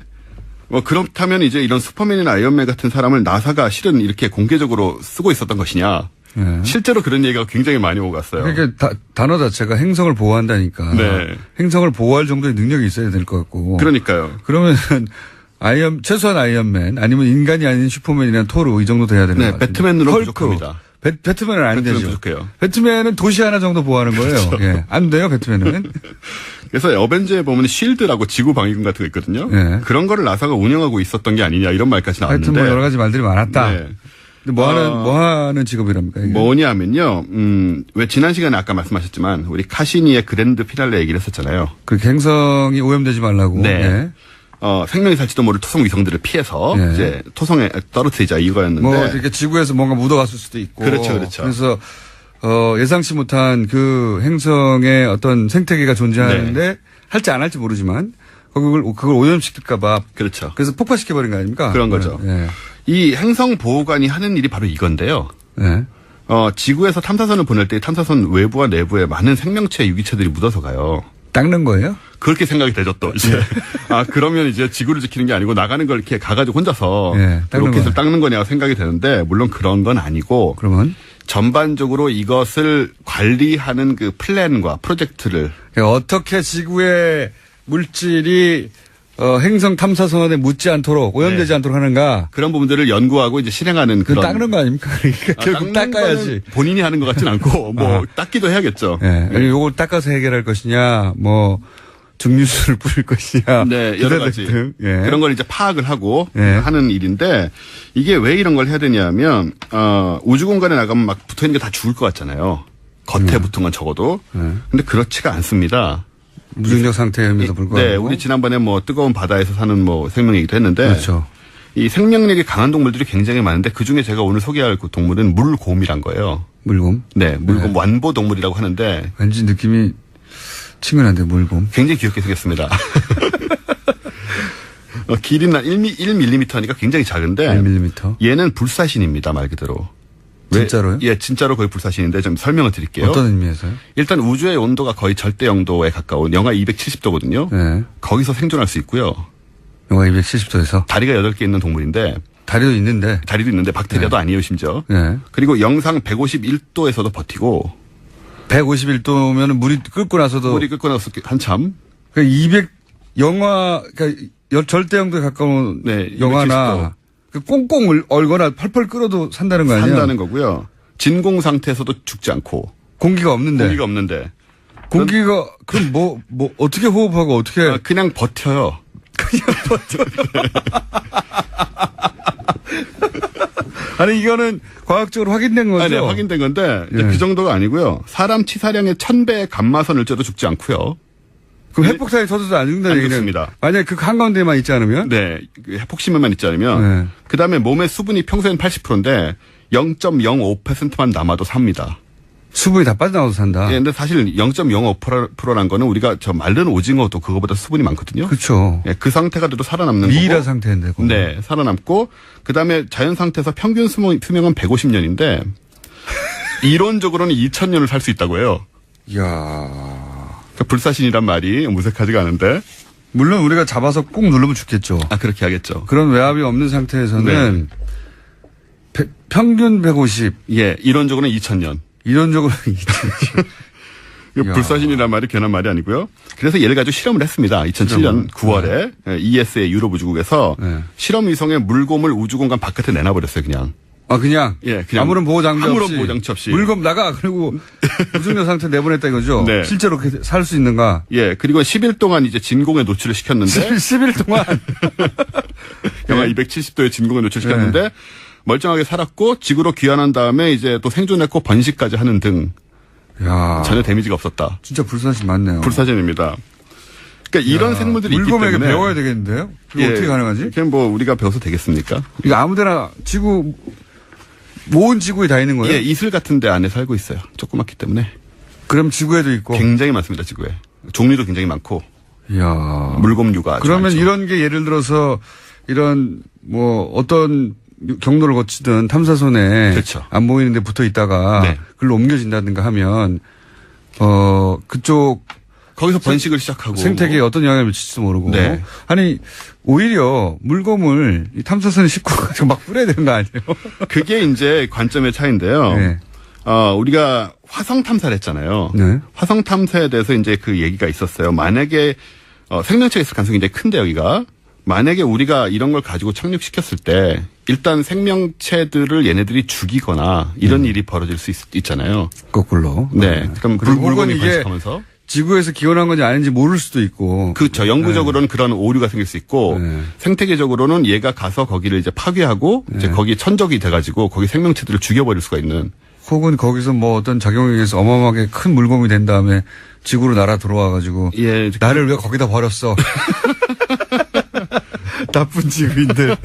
뭐 그렇다면 이제 이런 슈퍼맨이나 아이언맨 같은 사람을 나사가 실은 이렇게 공개적으로 쓰고 있었던 것이냐? 네. 실제로 그런 얘기가 굉장히 많이 오고 갔어요. 그러니까 단어 자체가 행성을 보호한다니까. 네. 행성을 보호할 정도의 능력이 있어야 될 것 같고. 그러니까요. 그러면 최소한 아이언맨 아니면 인간이 아닌 슈퍼맨이나 토르 이 정도 돼야 되는 네, 것 같아요. 배트맨으로 부족합니다. 배트맨은 안 배트맨 되죠. 부족해요. 배트맨은 도시 하나 정도 보호하는 거예요. 그렇죠. 예. 안 돼요, 배트맨은. 그래서 어벤져에 보면 쉴드라고 지구 방위군 같은 거 있거든요. 네. 그런 거를 나사가 운영하고 있었던 게 아니냐 이런 말까지 하여튼 나왔는데. 뭐 여러 가지 말들이 많았다. 네. 근데 뭐 하는 직업이랍니까? 이게? 뭐냐면요. 왜 지난 시간에 아까 말씀하셨지만 우리 카시니의 그랜드 피날레 얘기를 했었잖아요. 그 행성이 오염되지 말라고. 네. 예. 생명이 살지도 모를 토성 위성들을 피해서 예. 이제 토성에 떨어뜨리자 이거였는데. 뭐 이렇게 지구에서 뭔가 묻어갔을 수도 있고. 그렇죠. 그래서 예상치 못한 그 행성의 어떤 생태계가 존재하는데 네. 할지 안 할지 모르지만 그걸 오염시킬까봐. 그렇죠. 그래서 폭파시켜버린 거 아닙니까? 그런 거죠. 예. 이 행성 보호관이 하는 일이 바로 이건데요. 예. 지구에서 탐사선을 보낼 때 탐사선 외부와 내부에 많은 생명체 유기체들이 묻어서 가요. 닦는 거예요? 그렇게 생각이 되죠, 또, 이제. 그러면 이제 지구를 지키는 게 아니고 나가는 걸 이렇게 가가지고 혼자서 예, 닦는 로켓을 거야. 닦는 거냐고 생각이 되는데, 물론 그런 건 아니고, 그러면? 전반적으로 이것을 관리하는 그 플랜과 프로젝트를. 어떻게 지구의 물질이 행성 탐사선에 묻지 않도록 오염되지 네. 않도록 하는가? 그런 부분들을 연구하고 이제 실행하는 그건 그런. 닦는 거 아닙니까? 그러니까 결국 닦는 닦아야지. 거는 본인이 하는 것 같진 않고, 닦기도 해야겠죠. 예. 요걸 닦아서 해결할 것이냐, 뭐, 증류수를 뿌릴 것이냐. 네, 여러 가지. 등등. 예. 그런 걸 이제 파악을 하고 예. 하는 일인데, 이게 왜 이런 걸 해야 되냐면, 우주 공간에 나가면 막 붙어 있는 게 다 죽을 것 같잖아요. 겉에 붙은 건 적어도. 근데 그렇지가 않습니다. 무중력 상태임에도 불구하고. 네, 우리 지난번에 뭐 뜨거운 바다에서 사는 뭐 생명 얘기도 했는데. 그렇죠. 이 생명력이 강한 동물들이 굉장히 많은데 그 중에 제가 오늘 소개할 그 동물은 물곰이란 거예요. 물곰. 네, 물곰 완보 동물이라고 하는데 왠지 느낌이 친근한데, 물곰. 굉장히 귀엽게 생겼습니다. 길이는 1mm니까 굉장히 작은데 1mm. 얘는 불사신입니다, 말 그대로. 진짜로요? 예, 진짜로 거의 불사신인데 좀 설명을 드릴게요. 어떤 의미에서요? 일단 우주의 온도가 거의 절대 영도에 가까운 영하 270도거든요. 네. 거기서 생존할 수 있고요. 영하 270도에서. 다리가 8개 있는 동물인데 다리도 있는데. 다리도 있는데 박테리아도 아니에요, 심지어. 네. 그리고 영상 151도에서도 버티고 151도면 물이 끓고 나서도. 물이 끓고 나서 한참. 그러니까 절대 영도에 가까운 네, 영하나 그 꽁꽁 얼거나 펄펄 끓어도 산다는 거 아니에요? 산다는 거고요. 진공 상태에서도 죽지 않고. 공기가 없는데. 공기가 없는데. 그럼 뭐 어떻게 호흡하고 어떻게. 그냥 버텨요. 아니 이거는 과학적으로 확인된 거죠? 네, 확인된 건데 이제 예. 그 정도가 아니고요. 사람 치사량의 1000배의 감마선을 쪄도 죽지 않고요. 그럼 핵폭탄이 터져도 안 죽는다는 안 얘기는. 죽습니다. 만약에 그 한가운데만 있지 않으면. 네, 그 핵폭신문만 있지 않으면 네. 그다음에 몸의 수분이 평소엔 80%인데 0.05%만 남아도 삽니다. 수분이 다 빠져나와서 산다. 예, 근데 사실 0.05%란 거는 우리가 저 마른 오징어도 그거보다 수분이 많거든요. 그렇죠. 예, 그 상태가 돼도 살아남는 미이라 거고. 상태인데. 그건. 네, 살아남고 그다음에 자연 상태에서 평균 수명은 150년인데 이론적으로는 2000년을 살 수 있다고 해요. 이야. 그러니까 불사신이란 말이 무색하지가 않은데. 물론 우리가 잡아서 꾹 누르면 죽겠죠. 그렇게 하겠죠. 그런 외압이 없는 상태에서는 평균 150. 예, 이론적으로는 2000년. 이론적으로 2000. 불사신이란 말이 괜한 말이 아니고요. 그래서 얘를 가지고 실험을 했습니다. 2007년 9월에 ESA 유럽 우주국에서 네. 실험 위성의 물곰을 우주공간 바깥에 내놔버렸어요, 그냥. 그냥. 예, 그냥 아무런 보호 장비 아무런 없이. 보호 장치 없이. 물건 나가. 그리고 무중력 상태 내보냈다 이거죠. 네. 실제로 그렇게 살 수 있는가. 예, 그리고 10일 동안 이제 진공에 노출을 시켰는데 10일 동안. 영하 270도의 진공에 노출시켰는데 멀쩡하게 살았고 지구로 귀환한 다음에 이제 또 생존했고 번식까지 하는 등 야. 전혀 데미지가 없었다. 진짜 불사신 맞네요. 불사신입니다. 그러니까 이런 생물들이 있기 때문에 물곰에게 배워야 되겠는데요? 이거 예, 어떻게 가능하지? 그냥 뭐 우리가 배워서 되겠습니까? 이거 아무데나 온 지구에 다 있는 거예요? 예, 이슬 같은 데 안에 살고 있어요. 조그맣기 때문에. 그럼 지구에도 있고. 굉장히 많습니다, 지구에. 종류도 굉장히 많고. 이야. 물곰류가. 아주 그러면 많죠. 이런 게 예를 들어서 이런 뭐 어떤 경로를 거치든 탐사선에 그렇죠. 안 보이는데 붙어 있다가 네. 글로 옮겨진다든가 하면 그쪽 거기서 번식을 시작하고. 생태계에 어떤 영향을 미칠지도 모르고. 네. 아니 오히려 물곰을 이 탐사선에 싣고 가서 막 뿌려야 되는 거 아니에요? 그게 이제 관점의 차이인데요. 네. 우리가 화성 탐사를 했잖아요. 네. 화성 탐사에 대해서 이제 그 얘기가 있었어요. 만약에 생명체가 있을 가능성이 굉장히 큰데 여기가 만약에 우리가 이런 걸 가지고 착륙시켰을 때 일단 생명체들을 얘네들이 죽이거나 이런 일이 벌어질 수 있잖아요. 거꾸로. 네. 그럼 그리고 물건이 이게 번식하면서 지구에서 기원한 건지 아닌지 모를 수도 있고. 그렇죠. 영구적으로는 그런 오류가 생길 수 있고 네. 생태계적으로는 얘가 가서 거기를 이제 파괴하고 이제 거기 천적이 돼가지고 거기 생명체들을 죽여버릴 수가 있는. 혹은 거기서 뭐 어떤 작용에 의해서 어마어마하게 큰 물범이 된 다음에 지구로 날아 들어와가지고 예. 나를 왜 거기다 버렸어? 나쁜 지구인들.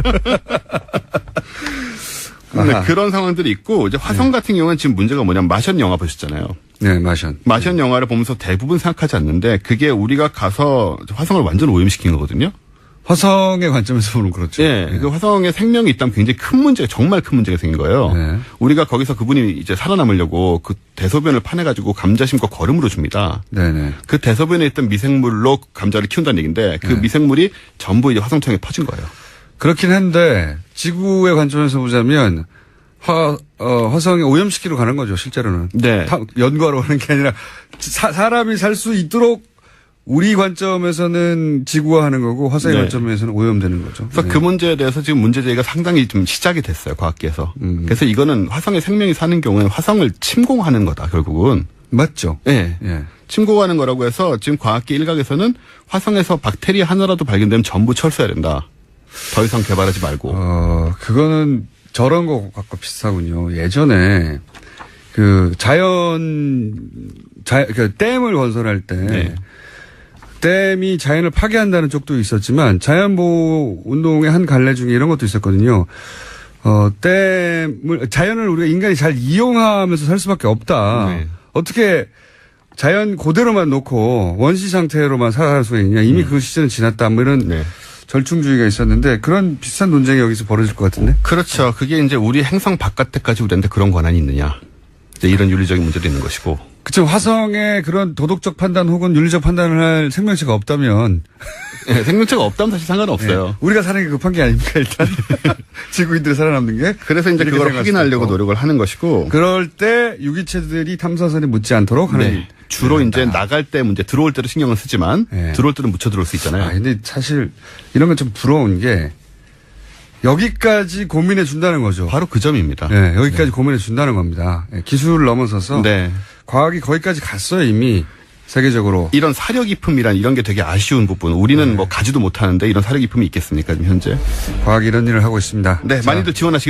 네, 아하. 그런 상황들이 있고 이제 화성 같은 경우는 지금 문제가 뭐냐면 마션 영화 보셨잖아요. 네, 마션. 마션 영화를 보면서 대부분 생각하지 않는데 그게 우리가 가서 화성을 완전 오염시킨 거거든요. 화성의 관점에서 보면 그렇죠. 예, 그 화성에 생명이 있다면 굉장히 큰 문제가 정말 큰 문제가 생긴 거예요. 네. 우리가 거기서 그분이 이제 살아남으려고 그 대소변을 파내가지고 감자 심고 거름으로 줍니다. 네네. 그 대소변에 있던 미생물로 감자를 키운다는 얘기인데 그 미생물이 전부 이제 화성청에 퍼진 거예요. 그렇긴 한데 지구의 관점에서 보자면 화성에 오염시키러 가는 거죠, 실제로는. 네. 연구하러 가는 게 아니라 사람이 살 수 있도록 우리 관점에서는 지구화하는 거고 화성의 네. 관점에서는 오염되는 거죠. 그래서 그 문제에 대해서 지금 문제 제기가 상당히 좀 시작이 됐어요, 과학계에서. 그래서 이거는 화성에 생명이 사는 경우에는 화성을 침공하는 거다, 결국은. 맞죠? 예. 예. 침공하는 거라고 해서 지금 과학계 일각에서는 화성에서 박테리아 하나라도 발견되면 전부 철수해야 된다. 더 이상 개발하지 말고. 그거는 저런 거 갖고 비슷하군요. 예전에 그 그 댐을 건설할 때 네. 댐이 자연을 파괴한다는 쪽도 있었지만 자연보호 운동의 한 갈래 중에 이런 것도 있었거든요. 자연을 우리가 인간이 잘 이용하면서 살 수밖에 없다. 네. 어떻게 자연 그대로만 놓고 원시 상태로만 살아갈 수가 있냐. 이미 그 시절은 지났다. 뭐 이런 네. 절충주의가 있었는데 그런 비슷한 논쟁이 여기서 벌어질 것 같은데. 그렇죠. 그게 이제 우리 행성 바깥에까지 우리한테 그런 권한이 있느냐. 이제 이런 윤리적인 문제도 있는 것이고. 그쵸. 화성에 그런 도덕적 판단 혹은 윤리적 판단을 할 생명체가 없다면. 네, 생명체가 없다면 사실 상관없어요. 네. 우리가 사는 게 급한 게 아닙니까, 일단. 지구인들이 살아남는 게. 그래서 이제 이렇게 그걸 생각할 확인하려고 수도 있고. 노력을 하는 것이고. 그럴 때 유기체들이 탐사선에 묻지 않도록 하는. 네. 주로 이제 나갈 때 문제, 들어올 때도 신경을 쓰지만 네. 들어올 때는 묻혀 들어올 수 있잖아요. 근데 사실 이런 건 좀 부러운 게 여기까지 고민해 준다는 거죠. 바로 그 점입니다. 네, 여기까지 고민해 준다는 겁니다. 네, 기술을 넘어서서 네. 과학이 거기까지 갔어요, 이미. 세계적으로. 이런 사려 깊음이란 이런 게 되게 아쉬운 부분. 우리는 뭐 가지도 못하는데 이런 사려 깊음이 있겠습니까, 지금 현재. 과학이 이런 일을 하고 있습니다. 네, 자. 많이들 지원하시기 바랍니다.